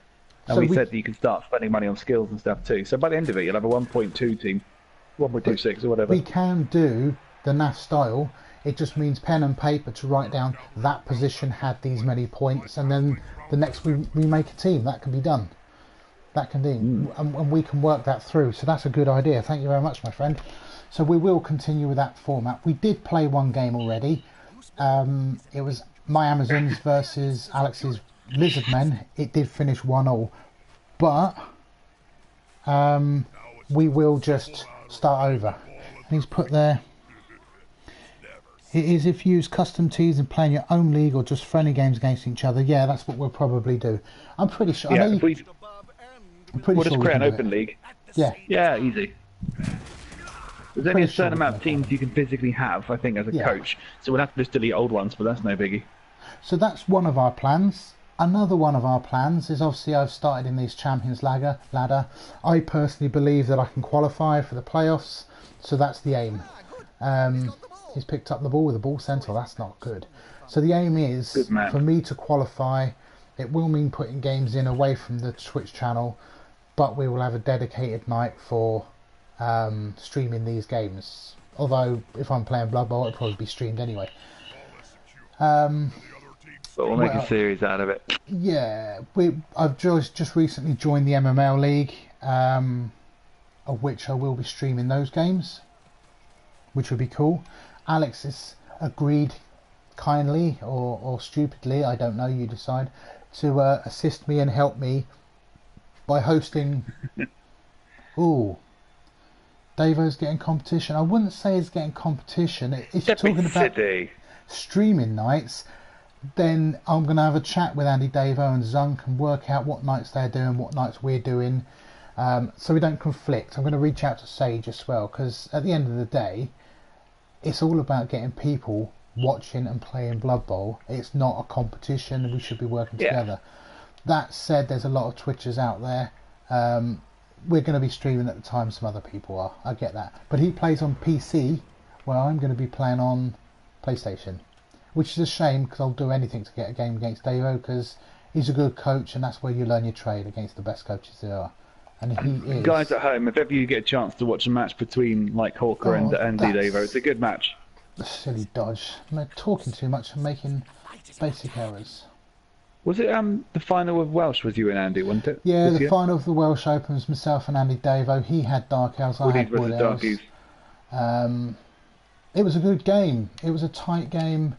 And
So
we
we-
said that you can start spending money on skills and stuff too. So by the end of it, you'll have a 1.2 team, 1.26 or whatever.
We can do the NAF style. It just means pen and paper to write down that position had these many points, and then the next we make a team. That can be done. That can be, and we can work that through. So that's a good idea. Thank you very much, my friend. So we will continue with that format. We did play one game already. It was my Amazons versus Alex's Lizardmen. It did finish 1-1, but we will just start over. And he's put there. It is if you use custom teams and play in your own league or just friendly games against each other. Yeah, that's what we'll probably do. I'm pretty sure.
Yeah,
I know
if we,
I'm pretty
we'll
sure
just
we
create
can
an
do
open
it.
league.
Yeah,
Yeah, easy. There's only
Pretty
a certain
sure we
amount of
can.
teams you can physically have, I think, as a
Yeah.
coach. So we'll have to just delete old ones, but that's no biggie.
so that's one of our plans. Another one of our plans is obviously I've started in these Champions ladder. I personally believe that I can qualify for the playoffs, so that's the aim. He's picked up the ball with the ball centre. That's not good. So the aim is
Good man.
for me to qualify. It will mean putting games in away from the Twitch channel, but we will have a dedicated night for streaming these games. Although if I'm playing Blood Bowl, it'll probably be streamed anyway.
But we'll make
Well,
a series out of it.
Yeah, I've just recently joined the MML League, of which I will be streaming those games, which would be cool. Alex has agreed kindly or stupidly, I don't know, you decide, to assist me and help me by hosting. Ooh, Davo's getting competition. I wouldn't say he's getting competition. If you're talking about
City.
streaming nights, then I'm going to have a chat with Andy Davo and Zunk and work out what nights they're doing, what nights we're doing, so we don't conflict. I'm going to reach out to Sage as well, because at the end of the day, it's all about getting people watching and playing Blood Bowl. It's not a competition, and we should be working
Yeah.
together. That said, there's a lot of Twitchers out there. We're going to be streaming at the time some other people are. I get that. But he plays on PC, where I'm going to be playing on PlayStation. Which is a shame, because I'll do anything to get a game against Davo, because he's a good coach, and that's where you learn your trade against the best coaches there are. And he is.
Guys at home, if ever you get a chance to watch a match between like Hawker and Andy
that's-
Davo, it's a good match.
The silly dodge. I'm talking too much and making basic errors.
Was it the final of Welsh? Was you and Andy, wasn't it?
Yeah,
This
the
year?
final of the Welsh Open was myself and Andy Davo. He had Dark Elves, I
Woodies
had Wood
versus
Elves.
Darkies.
It was a good game. It was a tight game.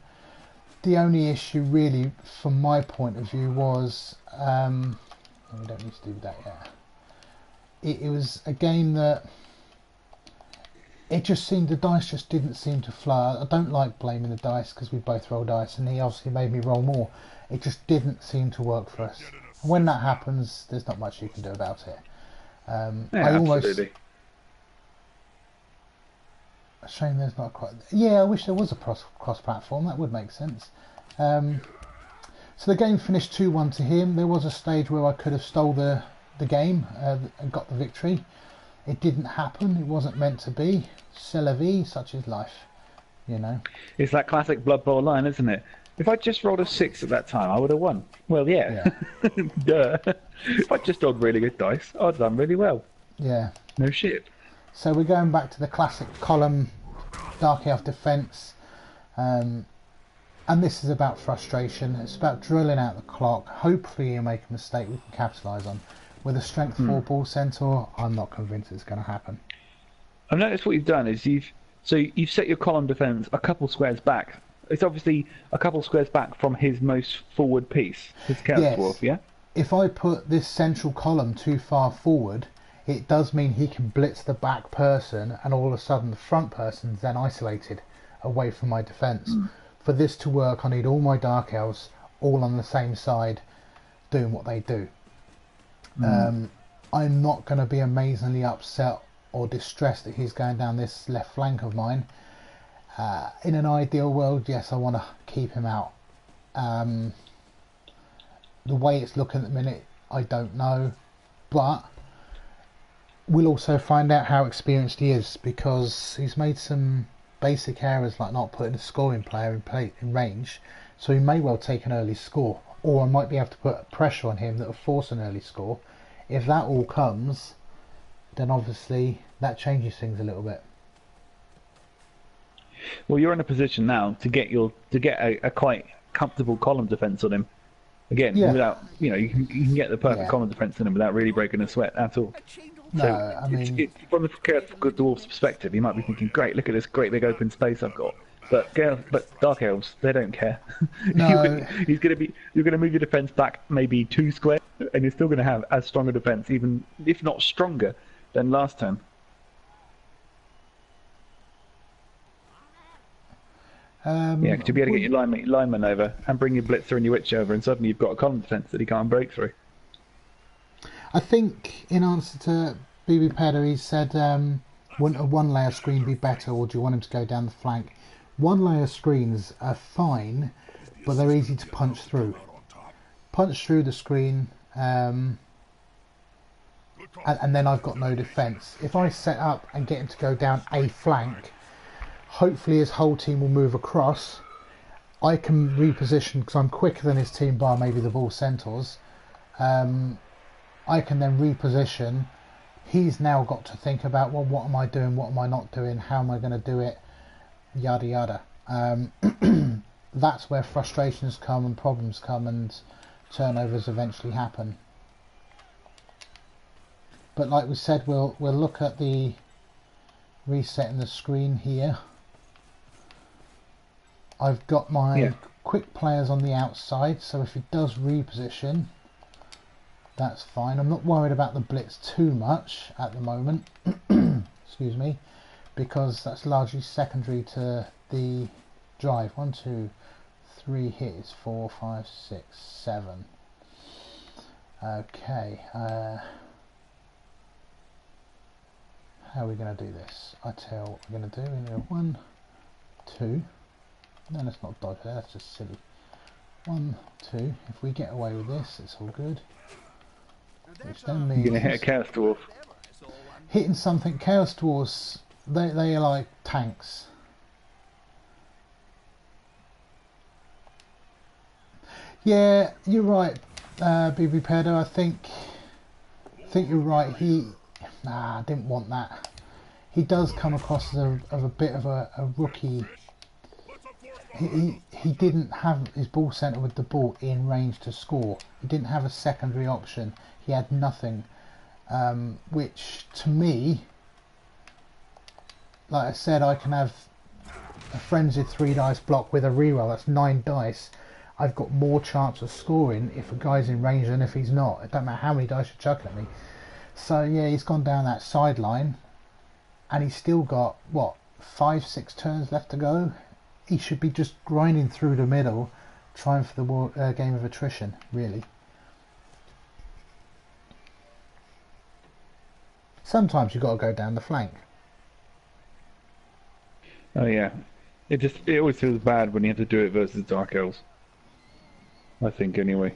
The only issue, really, from my point of view, was we don't need to do that yet. It was a game that it just seemed the dice just didn't seem to flow. I don't like blaming the dice because we both roll dice, and he obviously made me roll more. It just didn't seem to work for us. And when that happens, there's not much you can do about it.
Yeah,
I almost.
absolutely.
A shame there's not quite. Yeah, I wish there was a cross-platform. That would make sense. So the game finished 2-1 to him. There was a stage where I could have stole the game and got the victory. It didn't happen. It wasn't meant to be. C'est la vie, such is life. You know.
It's that classic Blood Bowl line, isn't it? If I just rolled a 6 at that time, I would have won. Well, yeah. Duh. If I just rolled really good dice, I'd have done really well.
Yeah.
No shit.
So we're going back to the classic column, Dark Elf defence. And this is about frustration. It's about drilling out the clock. Hopefully you make a mistake we can capitalise on. With a strength 4 ball centaur, I'm not convinced it's going to happen.
I've noticed what you've done is you've set your column defence a couple squares back. It's obviously a couple squares back from his most forward piece, his Chaos
Yes.
Dwarf, yeah?
If I put this central column too far forward, it does mean he can blitz the back person, and all of a sudden the front person's then isolated away from my defence. For this to work, I need all my Dark Elves all on the same side doing what they do. I'm not going to be amazingly upset or distressed that he's going down this left flank of mine. In an ideal world, yes, I want to keep him out. The way it's looking at the minute, I don't know, but we'll also find out how experienced he is, because he's made some basic errors like not putting a scoring player in range, so he may well take an early score, or I might be able to put pressure on him that will force an early score. If that all comes, then obviously that changes things a little bit.
Well, you're in a position now to get a quite comfortable column defense on him. Again, without you can get the perfect column defense on him without really breaking a sweat at all.
No,
So
I mean,
from the Good Dwarf's perspective, he might be thinking, "Great, look at this great big open space I've got." But Dark Elves, they don't care.
No.
You're going to move your defense back maybe 2 squares, and you're still going to have as strong a defense, even if not stronger, than last turn. Because you'll be able to get your lineman over and bring your blitzer and your witch over, and suddenly you've got a column defense that he can't break through.
I think in answer to BB Pedo, he said, wouldn't a one-layer screen be better, or do you want him to go down the flank? One-layer screens are fine, but they're easy to punch through. Punch through the screen, and then I've got no defence. If I set up and get him to go down a flank, hopefully his whole team will move across. I can reposition, because I'm quicker than his team bar maybe the Bull Centaurs. I can then reposition. He's now got to think about, well, what am I doing, what am I not doing, how am I going to do it, yada yada. That's where frustrations come and problems come and turnovers eventually happen. But like we said, we'll look at the resetting the screen here. I've got my quick players on the outside, so if he does reposition, that's fine. I'm not worried about the blitz too much at the moment. Excuse me, because that's largely secondary to the drive. 1, 2, 3 hits, 4, 5, 6, 7. Okay. How are we going to do this? I tell you what we're going to do. We're going to go 1, 2. No, let's not dodge there. That's just silly. 1, 2. If we get away with this, it's all good. Which then means
You're going to hit a Chaos Dwarf.
hitting something. Chaos Dwarfs, they are like tanks. Yeah, you're right, BB Pedo. I think you're right. I didn't want that. He does come across as a bit of a rookie. He didn't have his ball centre with the ball in range to score. He didn't have a secondary option. He had nothing, which to me, like I said, I can have a frenzied 3 dice block with a reroll. That's 9 dice. I've got more chance of scoring if a guy's in range than if he's not. It don't matter how many dice you're chucking at me. So yeah, he's gone down that sideline, and he's still got what, 5, 6 turns left to go. He should be just grinding through the middle, trying for the game of attrition, really. Sometimes you've got to go down the flank.
Oh yeah, it always feels bad when you have to do it versus Dark Elves. I think anyway,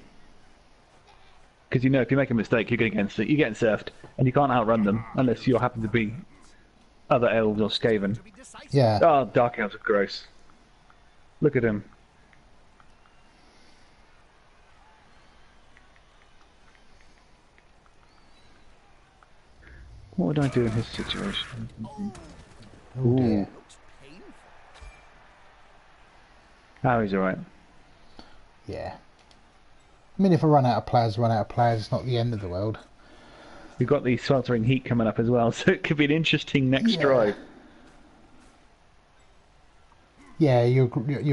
because if you make a mistake, you're getting surfed, and you can't outrun them unless you happen to be other elves or Skaven.
Yeah.
Oh, Dark Elves are gross. Look at him. What would I do in his situation?
Oh dear.
Harry's alright.
Yeah. I mean, if I run out of players, it's not the end of the world.
We've got the sweltering heat coming up as well, so it could be an interesting next drive.
Yeah, you're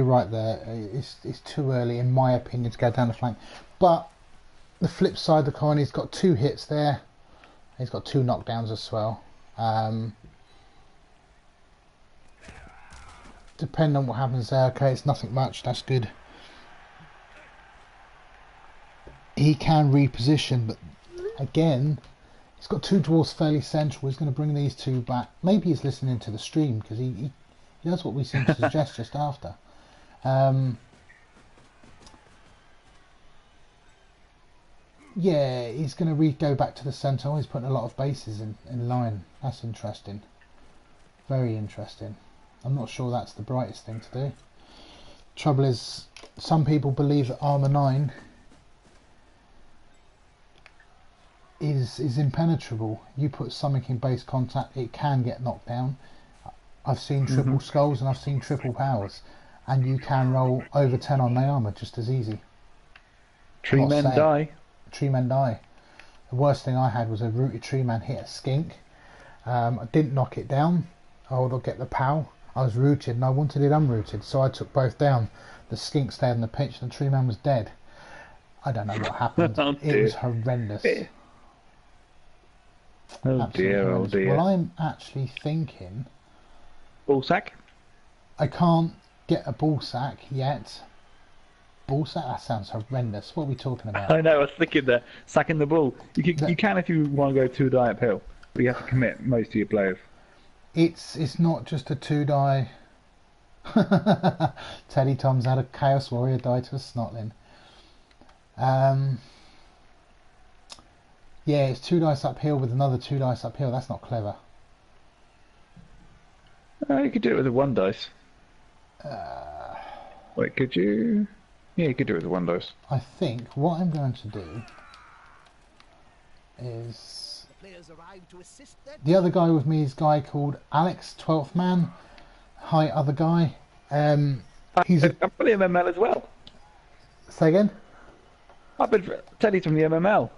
right there. It's too early, in my opinion, to go down the flank. But the flip side of the coin, he's got 2 hits there. He's got 2 knockdowns as well. Depending on what happens there, okay, it's nothing much. That's good. He can reposition, but Again, he's got 2 dwarfs fairly central. He's going to bring these 2 back. Maybe he's listening to the stream, because he does what we seem to suggest just after. Yeah, he's going to go back to the centre. Oh, he's putting a lot of bases in line. That's interesting. Very interesting. I'm not sure that's the brightest thing to do. Trouble is, some people believe that armour 9 is impenetrable. You put something in base contact, it can get knocked down. I've seen triple skulls and I've seen triple powers, and you can roll over 10 on my armour just as easy.
Tree men die.
Tree men die. The worst thing I had was a rooted tree man hit a skink. I didn't knock it down. I would get the POW. I was rooted and I wanted it unrooted, so I took both down. The skink stayed on the pitch and the tree man was dead. I don't know what happened.
Oh,
it was horrendous.
Oh dear, oh dear.
Well, I'm actually thinking...
Ball sack?
I can't get a ball sack yet. Ball sack? That sounds horrendous. What are we talking about?
I know, I was thinking there. Sacking the ball. You can if you want to go 2 die uphill, but you have to commit most of your blows.
It's not just a 2 die. Teddy Tom's had a Chaos Warrior die to a Snotling. Yeah, it's 2 dice uphill with another 2 dice uphill. That's not clever.
You could do it with a 1 dice. Wait, could you? Yeah, you could do it with a 1 dice.
I think what I'm going to do is... The other guy with me is a guy called Alex, 12th man. Hi, other guy.
I'm from the MML as well.
Say again?
Teddy's from the MML.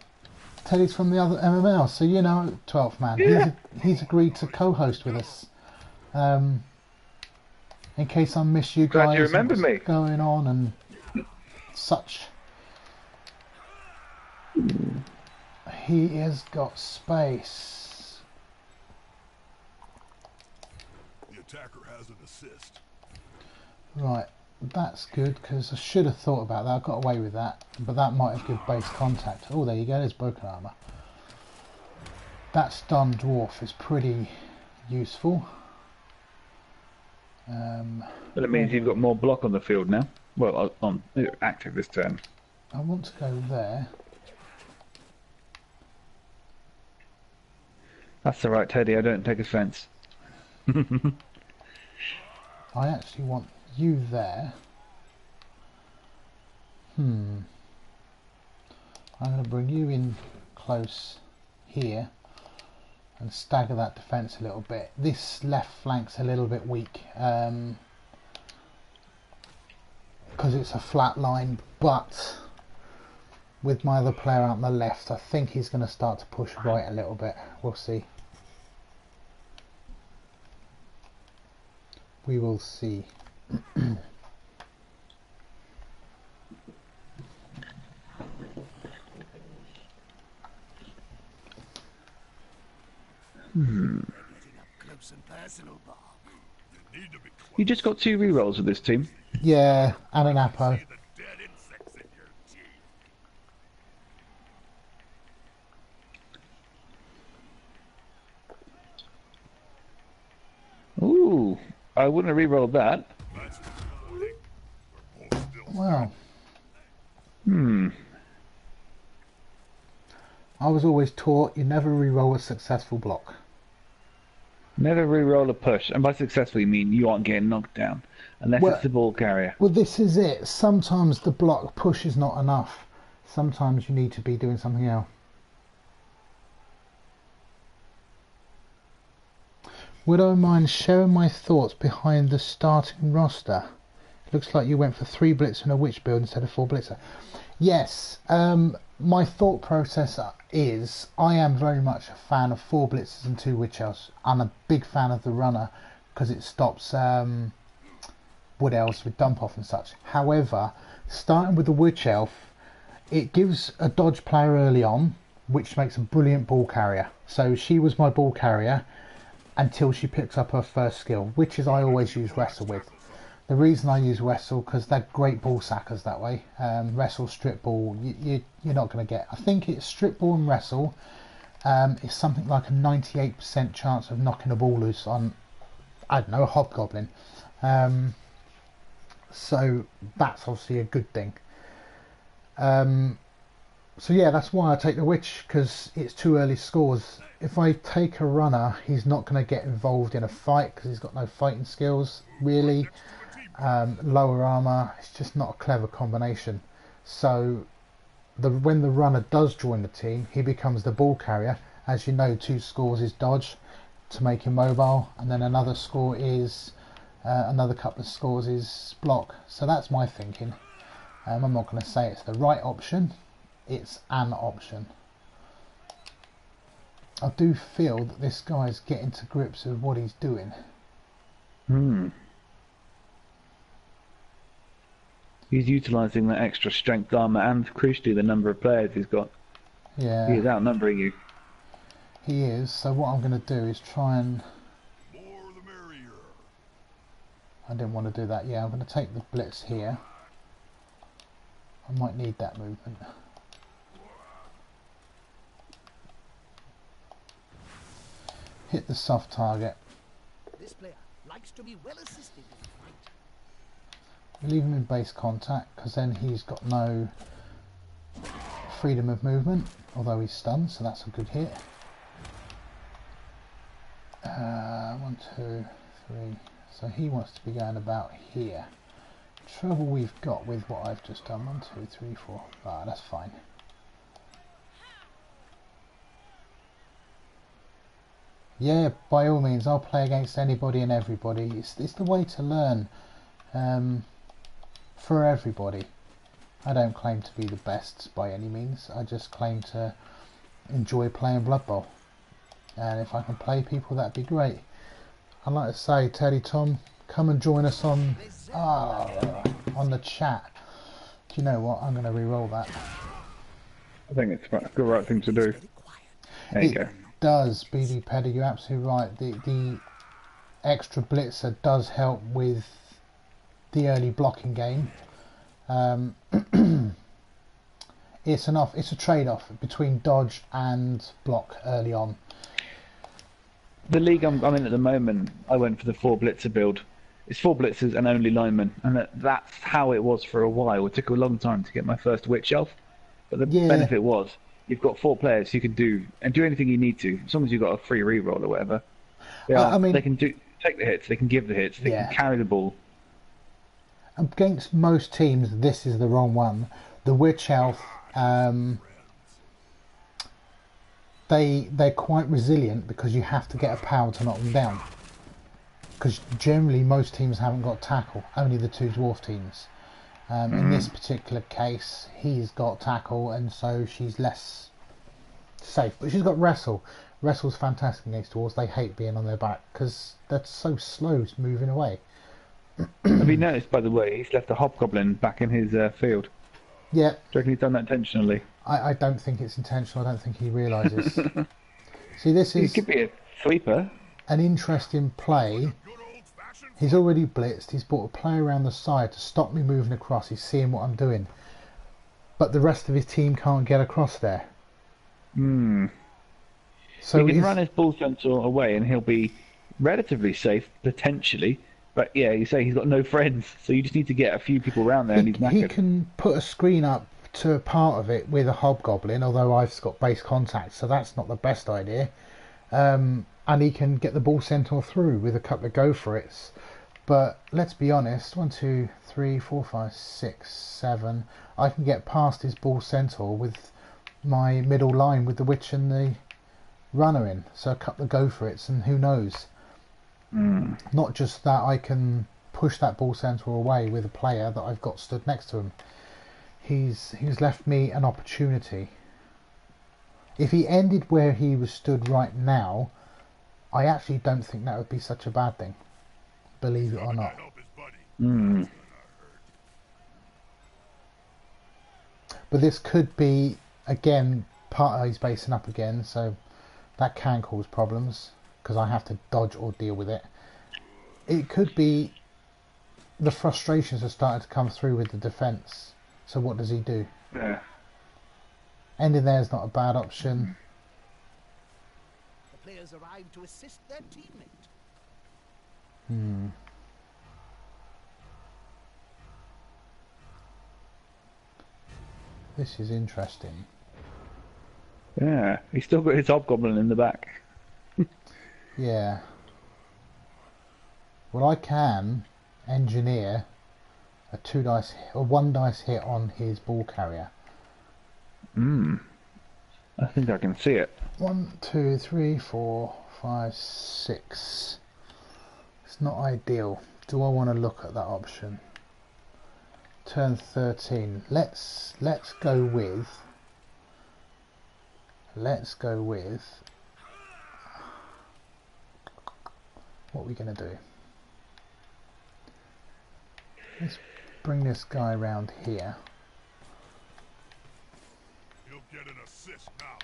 Teddy's from the other MML, so you know 12th man. Yeah. He's agreed to co-host with us. In case I miss you guys.
Glad you remember me.
Going on and such. He has got space.
The attacker has an assist.
Right, that's good, because I should have thought about that. I got away with that, but that might have given base contact. Oh, there you go, there's broken armour. That stunned dwarf is pretty useful.
But it means you've got more block on the field now. Well, on active this turn.
I want to go there.
That's alright, Teddy, I don't take offence.
I actually want you there. I'm going to bring you in close here and stagger that defence a little bit. This left flank's a little bit weak because it's a flat line, but with my other player out on the left, I think he's going to start to push right a little bit. We'll see. We will see.
You just got 2 rerolls with this team.
Yeah, and an Apo.
Ooh, I wouldn't have re-rolled that.
Wow. I was always taught you never re-roll a successful block.
Never re-roll a push, and by successful you mean you aren't getting knocked down, unless it's the ball carrier.
Well, this is it. Sometimes the block push is not enough. Sometimes you need to be doing something else. Would I mind sharing my thoughts behind the starting roster? It looks like you went for 3 blitzer and a witch build instead of 4 blitzer. Yes, my thought process is I am very much a fan of 4 blitzers and 2 witch elves. I'm a big fan of the runner because it stops wood elves with dump off and such. However, starting with the witch elf, it gives a dodge player early on, which makes a brilliant ball carrier. So she was my ball carrier until she picks up her first skill, which is I always use wrestle with. The reason I use wrestle, because they're great ball sackers that way. Wrestle, strip ball, you're not going to get. I think it's strip ball and wrestle. It's something like a 98% chance of knocking a ball loose on, I don't know, a hobgoblin. So that's obviously a good thing. So yeah, that's why I take the witch, because it's too early scores. If I take a runner, he's not going to get involved in a fight because he's got no fighting skills really. Lower armor, it's just not a clever combination. So when the runner does join the team, he becomes the ball carrier. As you know, 2 scores is dodge to make him mobile, and then another score is another couple of scores is block. So that's my thinking. I'm not going to say it's the right option, it's an option. I do feel that this guy's getting to grips with what he's doing.
He's utilising that extra strength armour and, crucially, the number of players he's got.
Yeah.
He is outnumbering you.
He is, so what I'm going to do is try and...
More the merrier.
I didn't want to do that. Yeah, I'm going to take the blitz here. I might need that movement. Hit the soft target.
This player likes to be well assisted in the fight.
We leave him in base contact because then he's got no freedom of movement, although he's stunned, so that's a good hit. 1, 2, 3. So he wants to be going about here. Trouble we've got with what I've just done. 1, 2, 3, 4. Ah, that's fine. Yeah, by all means, I'll play against anybody and everybody. It's the way to learn for everybody. I don't claim to be the best by any means. I just claim to enjoy playing Blood Bowl. And if I can play people, that'd be great. I'd like to say, Teddy Tom, come and join us on the chat. Do you know what? I'm going to re-roll that.
I think it's the right thing to do. There you go.
Does, BD Pedder, you're absolutely right. The extra blitzer does help with the early blocking game. It's a trade-off between dodge and block early on.
The league I'm in at the moment, I went for the 4 blitzer build. It's 4 blitzers and only linemen, and that's how it was for a while. It took a long time to get my first witch elf, but the benefit was you've got 4 players who can do anything you need to, as long as you've got a free reroll or whatever. They can take the hits, they can give the hits, they can carry the ball.
Against most teams, this is the wrong one. The witch elf, they're quite resilient because you have to get a power to knock them down. Because generally most teams haven't got tackle, only the 2 dwarf teams. In this particular case, he's got tackle, and so she's less safe. But she's got wrestle. Wrestle's fantastic against dwarves. They hate being on their back because they're so slow moving away.
Have you noticed, by the way, he's left a hobgoblin back in his field?
Yeah.
Do you reckon he's done that intentionally?
I don't think it's intentional. I don't think he realises. See, this is...
He could be a sweeper.
An interesting play. He's already blitzed. He's brought a player around the side to stop me moving across. He's seeing what I'm doing. But the rest of his team can't get across there. So
he can run his ball sensor away and he'll be relatively safe, potentially. But yeah, you say he's got no friends, so you just need to get a few people around there and he's knackered.
He can put a screen up to a part of it with a hobgoblin, although I've got base contact, so that's not the best idea. And he can get the ball centaur through with a couple of go for it's. But let's be honest, 1, 2, 3, 4, 5, 6, 7. I can get past his ball centaur with my middle line with the witch and the runner in. So a couple of go for it's, and who knows. Not just that, I can push that ball centaur away with a player that I've got stood next to him. He's left me an opportunity. If he ended where he was stood right now, I actually don't think that would be such a bad thing, believe it or not. But this could be, again, part of he's basing up again, so that can cause problems because I have to dodge or deal with it. It could be the frustrations are starting to come through with the defence. So what does he do?
Yeah.
Ending there is not a bad option.
The players arrive to assist their teammate.
This is interesting.
Yeah. He's still got his hobgoblin in the back.
Yeah. Well, I can engineer a 2 dice or 1 dice hit on his ball carrier.
I think I can see it.
1, 2, 3, 4, 5, 6. It's not ideal. Do I want to look at that option? Turn 13. Let's go with. What are we going to do? Let's bring this guy around here.
He'll get an assist now.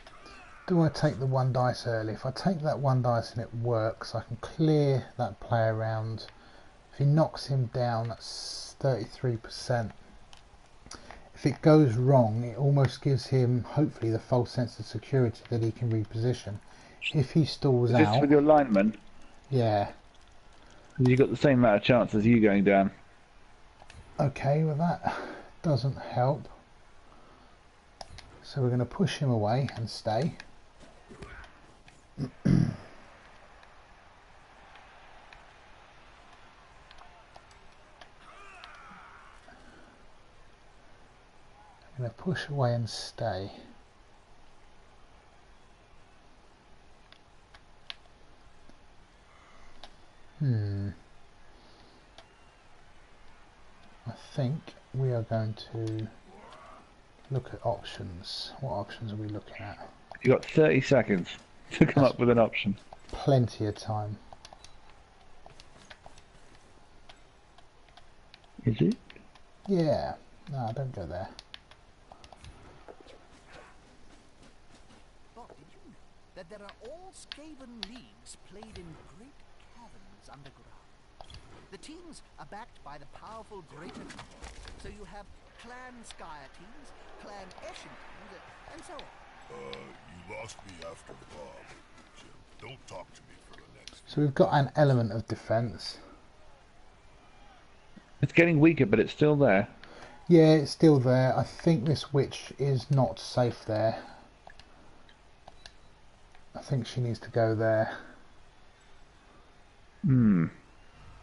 Do I take the 1 dice early? If I take that 1 dice and it works, I can clear that player round. If he knocks him down, that's 33%. If it goes wrong, it almost gives him, hopefully, the false sense of security that he can reposition. If he stalls
Is this
out...
with your lineman?
Yeah.
You got the same amount of chance as you going down.
Okay, well that doesn't help. So we're going to push him away and stay. I'm going to push away and stay. I think we are going to look at options. What options are we looking at?
You got 30 seconds to come up with an option.
Plenty of time.
Is it?
Yeah. No, don't go there.
But did you know that there are all Skaven leagues played in great caverns underground? The teams are backed by the powerful Greater Clan, so you have Clan Skyer teams, Clan Eshin teams, and so on.
You lost me after Bob. Jim, don't talk to me for the next...
So we've got an element of defence.
It's getting weaker, but it's still there.
Yeah, it's still there. I think this witch is not safe there. I think she needs to go there.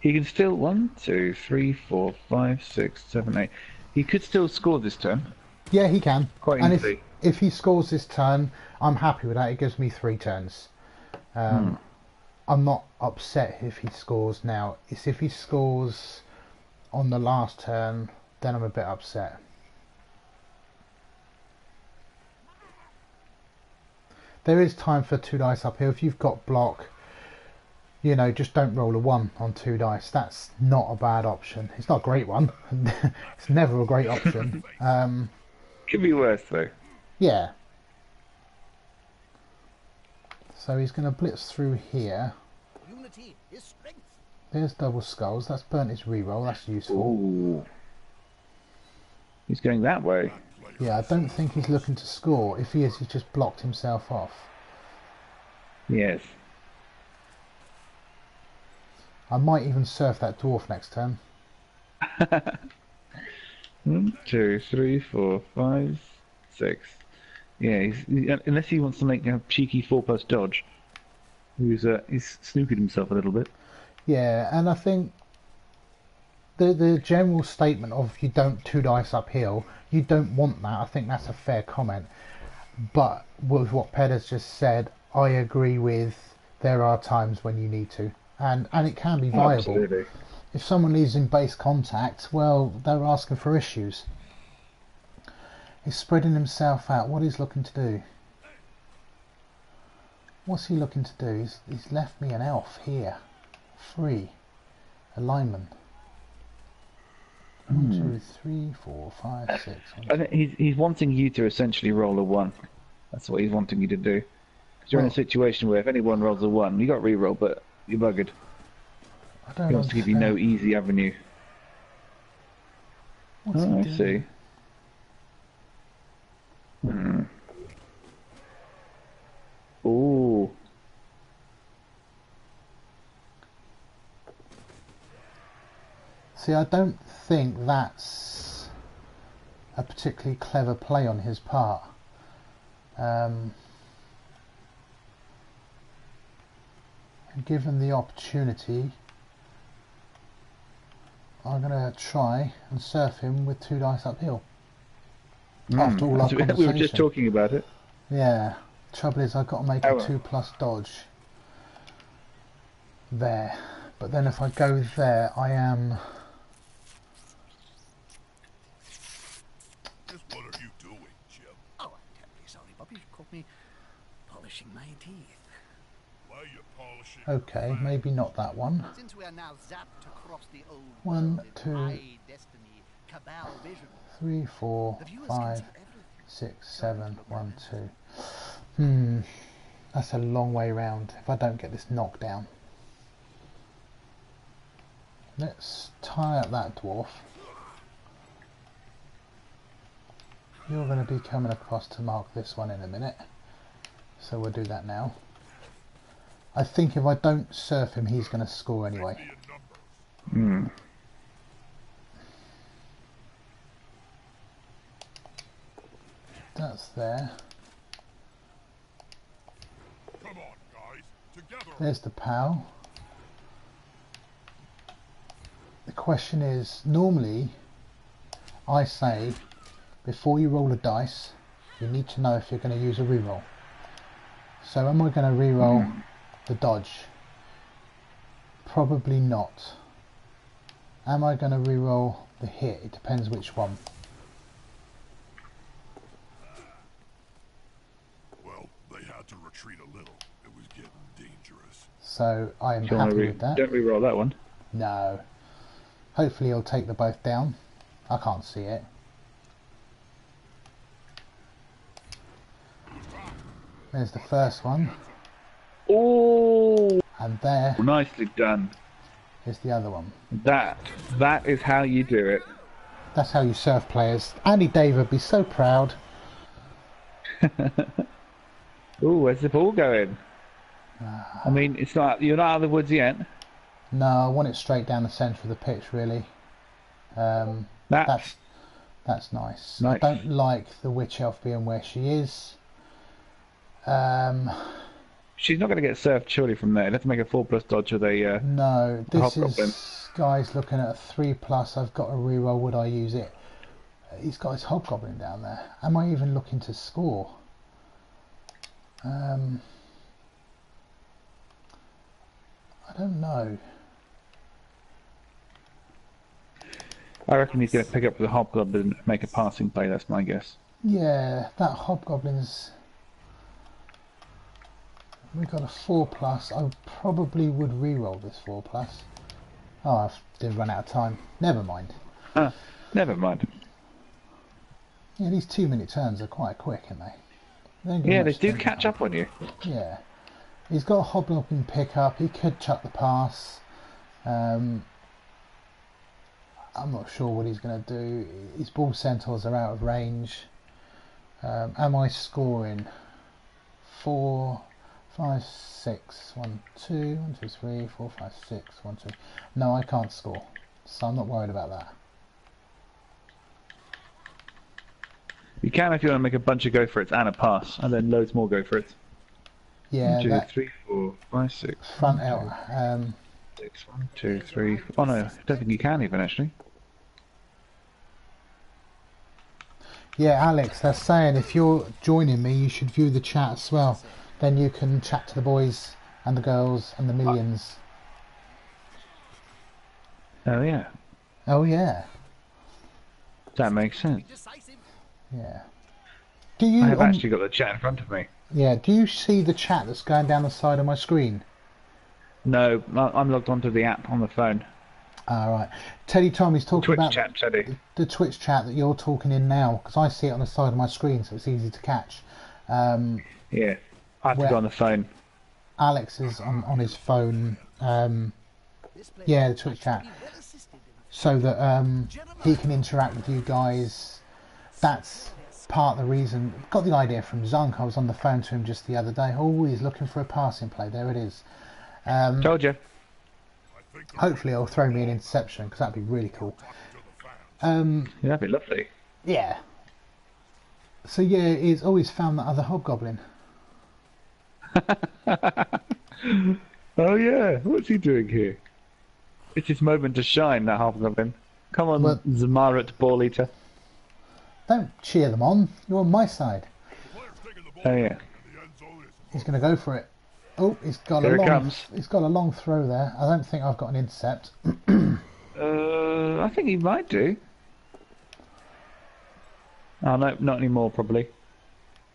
He can still 1, 2, 3, 4, 5, 6, 7, 8. He could still score this turn.
Yeah, he can.
Quite
and
easily.
if he scores this turn, I'm happy with that. It gives me 3 turns. I'm not upset if he scores now. It's if he scores on the last turn, then I'm a bit upset. There is time for 2 dice up here. If you've got block, you know, just don't roll a 1 on 2 dice. That's not a bad option. It's not a great one. It's never a great option.
Could be worse, though.
Yeah. So he's going to blitz through here.
Unity is strength.
There's double skulls. That's burnt his reroll. That's useful.
Ooh. He's going that way.
Yeah, I don't think he's looking to score. If he is, he's just blocked himself off.
Yes.
I might even surf that dwarf next turn.
1, 2, 3, 4, 5, 6. Yeah, unless he wants to make a cheeky 4+ dodge. He's snooping himself a little bit.
Yeah, and I think the general statement of you don't 2 dice uphill, you don't want that. I think that's a fair comment. But with what Ped has just said, I agree with there are times when you need to. And it can be viable.
Absolutely.
If someone is in base contact, well, they're asking for issues. He's spreading himself out. What he's looking to do? What's he looking to do? He's left me an elf here. Free. A lineman. 1, 2, 3, 4, 5, 6.
I think he's wanting you to essentially roll a 1. That's what he's wanting you to do. Because you're in a situation where if anyone rolls a 1, you got reroll, but you're buggered.
I don't
He wants to give you no easy avenue.
What's he
Oh, I
doing?
see. Hmm. Ooh.
See, I don't think that's a particularly clever play on his part. And given the opportunity, I'm going to try and surf him with 2 dice uphill. After all our
We were just
conversation.
talking about it.
Yeah. Trouble is, I've got to make a
Oh.
2+ dodge there. But then if I go there, I am...
Just what are you doing, Jim?
Oh, I'm terribly sorry, Bobby. You caught me polishing my teeth.
Why are you polishing?
Okay, maybe not that one.
Since we are now zapped across the old
1,
world in
2,
high destiny, cabal vision,
3, 4,
the viewers
5,
can see everything.
6, 7, 1, 2. That's a long way round if I don't get this knocked down. Let's tie up that dwarf. You're going to be coming across to mark this one in a minute. So we'll do that now. I think if I don't surf him, he's going to score anyway.
Hmm.
That's there.
Come on, guys, together.
There's the POW. The question is, normally I say before you roll a dice, you need to know if you're going to use a reroll. So am I going to reroll the dodge? Probably not. Am I going to reroll the hit? It depends which one.
Well, they had to retreat a little. It was getting dangerous.
So I am
Do you wanna
happy with that.
Don't re-roll that one.
No. Hopefully he'll take the both down. I can't see it. There's the first one.
Oh,
And there
nicely done.
is the other one.
That is how you do it.
That's how you serve players. Andy Dave would be so proud.
Ooh, where's the ball going? I mean, it's not. You're not out of the woods yet.
No, I want it straight down the centre of the pitch, really. That's nice. I
Nice.
don't like the witch elf being where she is.
She's not going to get served surely from there. Let's make a 4+ dodge with a.
No, this
Hobgoblin.
is guy's looking at a 3+. I've got a reroll. Would I use it? He's got his hobgoblin down there. Am I even looking to score? I don't know.
I reckon he's going to pick up the hobgoblin and make a passing play. That's my guess.
Yeah, that hobgoblin's. We got a 4+. I probably would reroll this 4+. Oh, I did run out of time. Never mind.
Never mind.
Yeah, these 2-minute turns are quite quick, aren't they? don't give
Yeah,
much
they do
thinking
catch
time.
up on you.
Yeah. He's got a hobgoblin pickup. He could chuck the pass. I'm not sure what he's going to do. His ball centaurs are out of range. Am I scoring? 4, 5, 6, 1, 2, 1, 2, 3, 4, 5, 6, 1, 2. No, I can't score, so I'm not worried about that.
You can if you want to make a bunch of go for it and a pass, and then loads more go for it.
Yeah,
1, 2,
that
3, 4, 5, 6.
front out.
6, 1, 2, 3. 4. Oh no, I don't think you can even actually.
Yeah, Alex, they're saying if you're joining me, you should view the chat as well. Then you can chat to the boys and the girls and the millions.
Oh yeah,
Oh yeah,
that makes sense.
Decisive.
yeah. Do you?
I have actually got the chat in front of me.
Yeah. Do you see the chat that's going down the side of my screen?
No, I'm logged onto the app on the phone.
All right. Teddy Tommy's talking
Twitch
about
chat, Teddy.
the Twitch chat that you're talking in now, because I see it on the side of my screen, so it's easy to catch.
Yeah, I have to
Where-
go on the phone.
Alex is on his phone.
This player
Yeah, the Twitch chat.
will be well assisted in
so that he can interact with you guys. That's part of the reason. Got the idea from Zunk. I was on the phone to him just the other day. Oh, he's looking for a passing play. There it is.
Told you.
Hopefully he'll throw me an interception, because that'd be really cool.
Yeah, that'd be lovely.
Yeah. So yeah, he's always found that other hobgoblin.
Oh yeah, what's he doing here? It's his moment to shine, that hobgoblin. Come on,
Well-
Zamarat Ball Eater.
Don't cheer them on. You're on my side.
Player's taking the ball.
Oh yeah.
And the end zone is
He's going to go for it. Oh, he's got
Here
a
it
long.
comes.
He's got a long throw there. I don't think I've got an intercept.
I think he might do. Oh no, not anymore probably.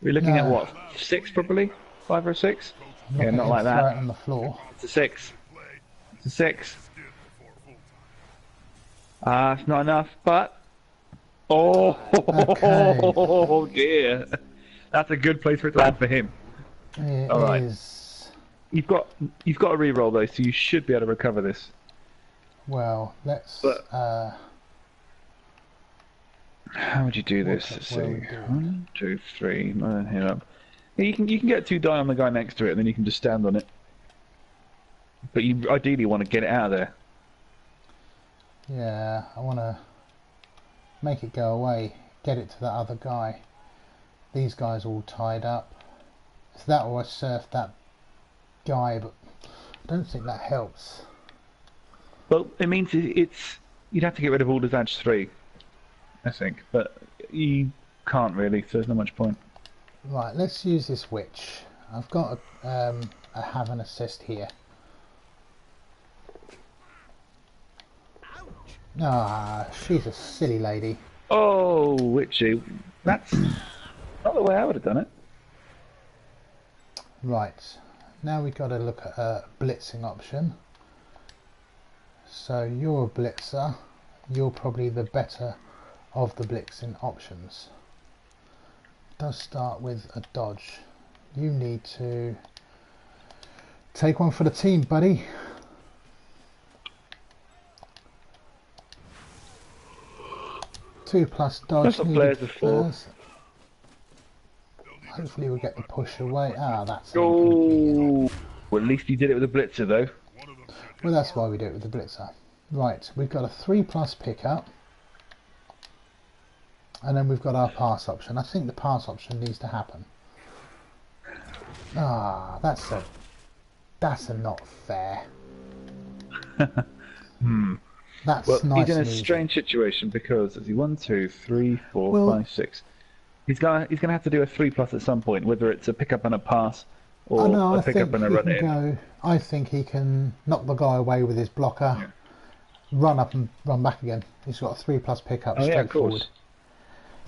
We're looking at
No.
what? 6 probably? 5 or 6?
I'm
Yeah,
looking
not
at
like
him throw it
that.
on the floor.
It's a 6.
played.
It's a 6.
Did before full time.
It's not enough, but... Oh,
Okay.
dear. That's a good place for it to land for him.
It
All right.
is.
You've got a re-roll though, so you should be able to recover this.
Well, let's.
But- How would you do this?
What
Let's
will
see.
we do?
1, 2, 3. Here up. Yeah, you can get 2 die on the guy next to it, and then you can just stand on it. But you ideally want to get it out of there.
Yeah, I want to make it go away. Get it to that other guy. These guys are all tied up. It's that or I surf that guy, but I don't think that helps.
Well, it means it's you'd have to get rid of all his edge 3, I think, but you can't really, so there's not much point.
Right, let's use this witch. I've got a have an assist here. Ah, she's a silly lady.
Oh, witchy. That's not the way I would have done it.
Right, now we've got to look at a blitzing option. So you're a blitzer. You're probably the better of the blitzing options. Does start with a dodge. You need to take one for the team, buddy. Two plus dodge.
That's what
needed
players are for.
first. Hopefully we'll get the push away. Ah, that's inconvenient.
Oh, well, at least you did it with a blitzer though.
One of them should
Well, that's why we do it with the blitzer. Right, we've got a 3+ pickup. And then we've got our pass option. I think the pass option needs to happen. Ah, that's a not fair. That's
Well,
nice
he's in a
and easy.
strange situation because is he 1, 2, 3, 4,
Well-
5, 6. He's gonna have to do a 3+ at some point, whether it's a pickup and a pass or
Oh, no,
a
I think
pickup and a
he
run
can
in.
go. I think he can knock the guy away with his blocker, run up and run back again. He's got a 3+ pickup
Oh
straight
yeah, of
forward.
course.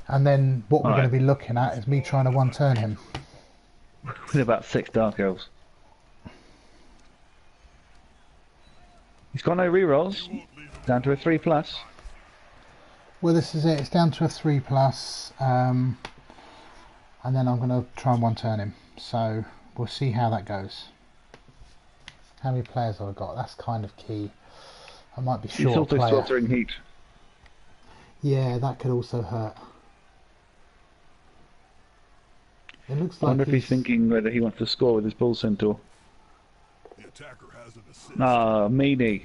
And then what we're
Alright.
going to be looking at is me trying to one-turn him.
With about 6 dark elves. He's got no rerolls. Down to a 3+.
Well, this is it. It's down to a 3+, and then I'm going to try and one-turn him. So we'll see how that goes. How many players have I got? That's kind of key. I might be
He's
short a
also
player.
sweltering heat.
Yeah, that could also hurt. It looks
I
like
wonder if he's thinking whether he wants to score with his bull centaur.
The attacker has an assist.
Ah, meanie.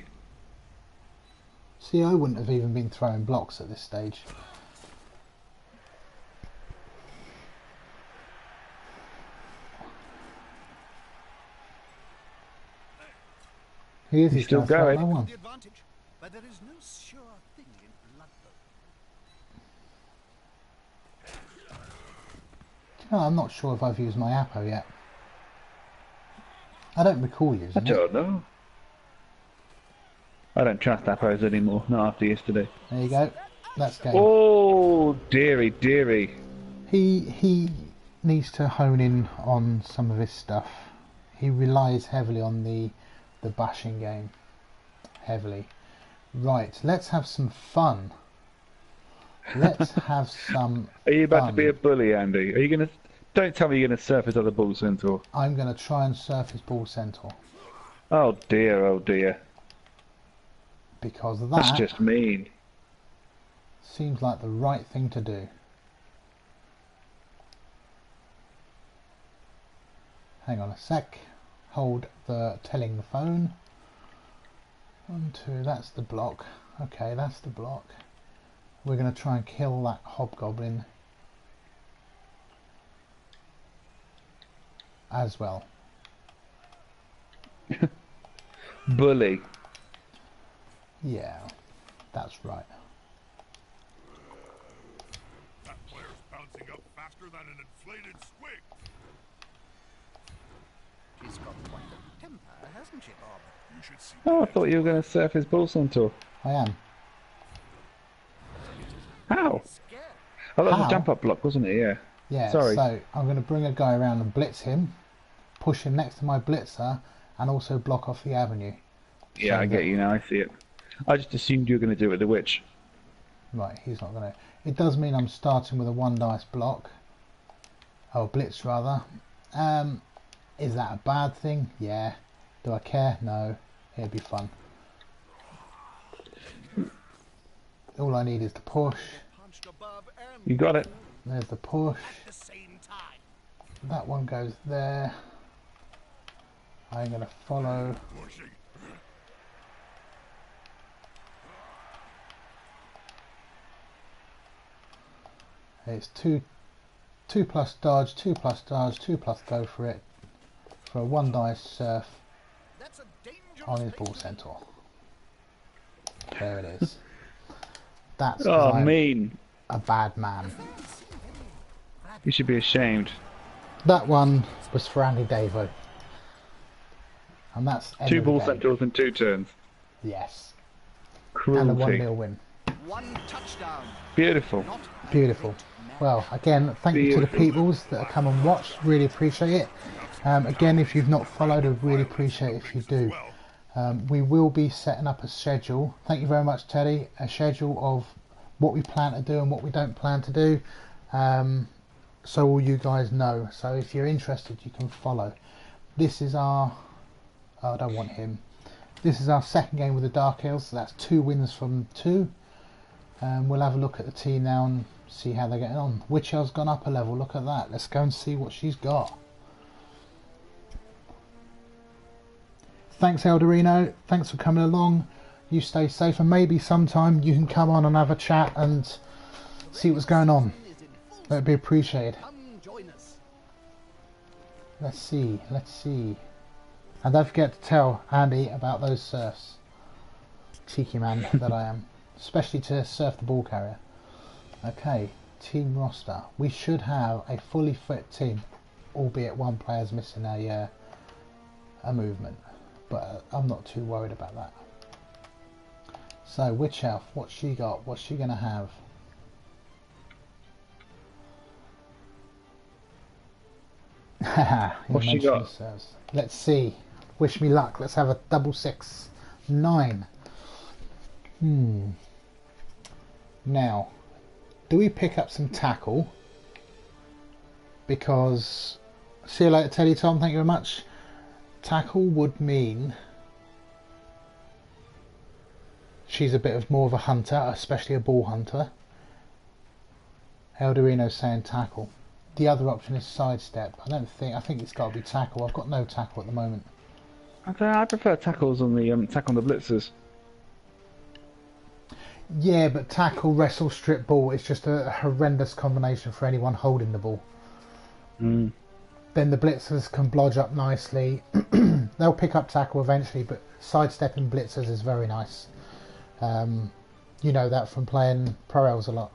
See, I wouldn't have even been throwing blocks at this stage. He is.
He's still
gonna throw
going.
another one.
The advantage, but there is no sure thing in Blood Bowl.
Do you know, I'm not sure if I've used my Apo yet. I don't recall
I
using it.
don't know. I don't trust Appos anymore, not after yesterday.
There you go. That's game.
Oh, dearie, dearie.
He needs to hone in on some of his stuff. He relies heavily on the bashing game. Heavily. Right, let's have some fun. Let's have some
Are you about to
fun.
be a bully, Andy? Are you gonna? Don't tell me you're gonna surf his other bull centaur.
I'm going to try and surf his ball centaur.
Oh dear, oh dear.
because
That's
that
just mean.
seems like the right thing to do. Hang on a sec. Hold the telling the phone. 1, 2, that's the block. Okay, that's the block. We're going to try and kill that hobgoblin as well.
Bully.
Yeah, that's right.
That player's bouncing up faster than an inflated squig.
She's got quite a temper, hasn't she, Bob?
You should see.
Oh, I thought you were going to surf his bull centaur.
I am.
How?
Scared.
Oh, that was
How?
a jump up block, wasn't it? Yeah.
Yeah,
Sorry.
so I'm going to bring a guy around and blitz him, push him next to my blitzer, and also block off the avenue.
Yeah,
So
I
that-
get you now. I see it. I just assumed you were going to do it with the witch.
Right, he's not going to. It does mean I'm starting with a 1 dice block. Oh, blitz rather. Is that a bad thing? Yeah. Do I care? No. It'd be fun. All I need is the push.
Punched above and
You got it.
There's the push.
at the same time.
That one goes there. I'm going to follow.
Pushing.
It's 2 plus dodge, 2 plus dodge, 2 plus go for it. For a 1 dice surf
That's a dangerous
on his
place
bull
to
centaur. There it is. That's 'cause
Oh,
I'm
mean.
a bad man.
You should be ashamed.
That one was for Andy Davo. And that's end
2
of the
bull
game.
centaurs in 2 turns.
Yes. And a
Cruelty.
1-0 win.
One touchdown.
Beautiful.
Not
Beautiful. Well, again, thank you to the peoples that have come and watched. Really appreciate it. Again, if you've not followed, I'd really appreciate it if you do. We will be setting up a schedule. Thank you very much, Teddy. A schedule of what we plan to do and what we don't plan to do. So all you guys know. So if you're interested, you can follow. This is our... Oh, I don't want him. This is our second game with the Dark Elves. So that's 2 wins from 2. We'll have a look at the team now and see how they're getting on. Witch Elf's gone up a level. Look at that. Let's go and see what she's got. Thanks, Eldorino. Thanks for coming along. You stay safe, and maybe sometime you can come on and have a chat and see what's going on.
is in full.
That'd be appreciated.
Come join us.
Let's see. Let's see. And don't forget to tell Andy about those surfs. Cheeky man that I am. Especially to surf the ball carrier. Okay, team roster. We should have a fully fit team, albeit one player's missing a movement. But I'm not too worried about that. So, Witch Elf, what's she got? What's she going to have? Haha,
What's she got?
Let's see. Wish me luck. Let's have a 6 9. Now, do we pick up some tackle? Because, see you later, Teddy Tom. Thank you very much. Tackle would mean she's a bit of more of a hunter, especially a ball hunter. Eldorino's saying tackle. The other option is sidestep. I think it's got to be tackle. I've got no tackle at the moment.
I prefer tackles on the attack on the blitzers.
Yeah, but tackle, wrestle, strip ball is just a horrendous combination for anyone holding the ball.
Mm.
Then the blitzers can blodge up nicely. They'll pick up tackle eventually, but sidestepping blitzers is very nice. You know that from playing Pro Elves a lot.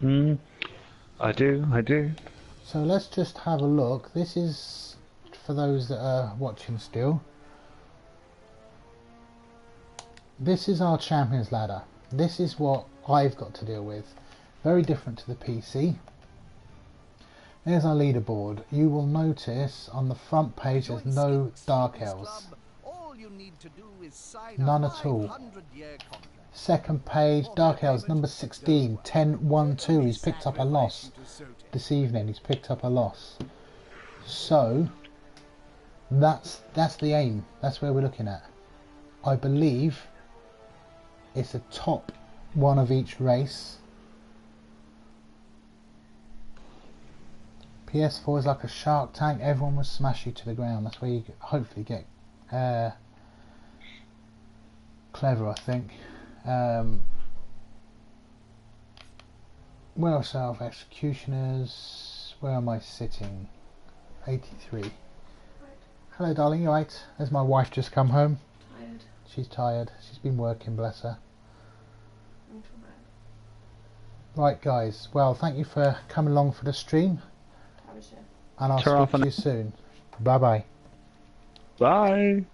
I do.
So let's just have a look. This is for those that are watching still. This is our Champions Ladder. This is what I've got to deal with. Very different to the PC. There's our leaderboard. You will notice on the front page there's no Dark Elves.
All you need to do is sign
None
a
at all.
500-year contract.
Second page, Dark Elves number 16, 10-1-2. He's picked up a loss this evening. He's picked up a loss. So that's the aim. That's where we're looking at. I believe It's a top one of each race. PS4 is like a Shark Tank. Everyone will smash you to the ground. That's where you hopefully get clever, I think. Where else have executioners? Where am I sitting? 83. Hello darling, you right? There's my wife just come home.
Tired.
She's tired. She's been working, bless her.
I'm too bad.
Right guys, well thank you for coming along for the stream.
Have a share.
And I'll
Ta-ra
speak to
for
you soon. Bye bye.
Bye.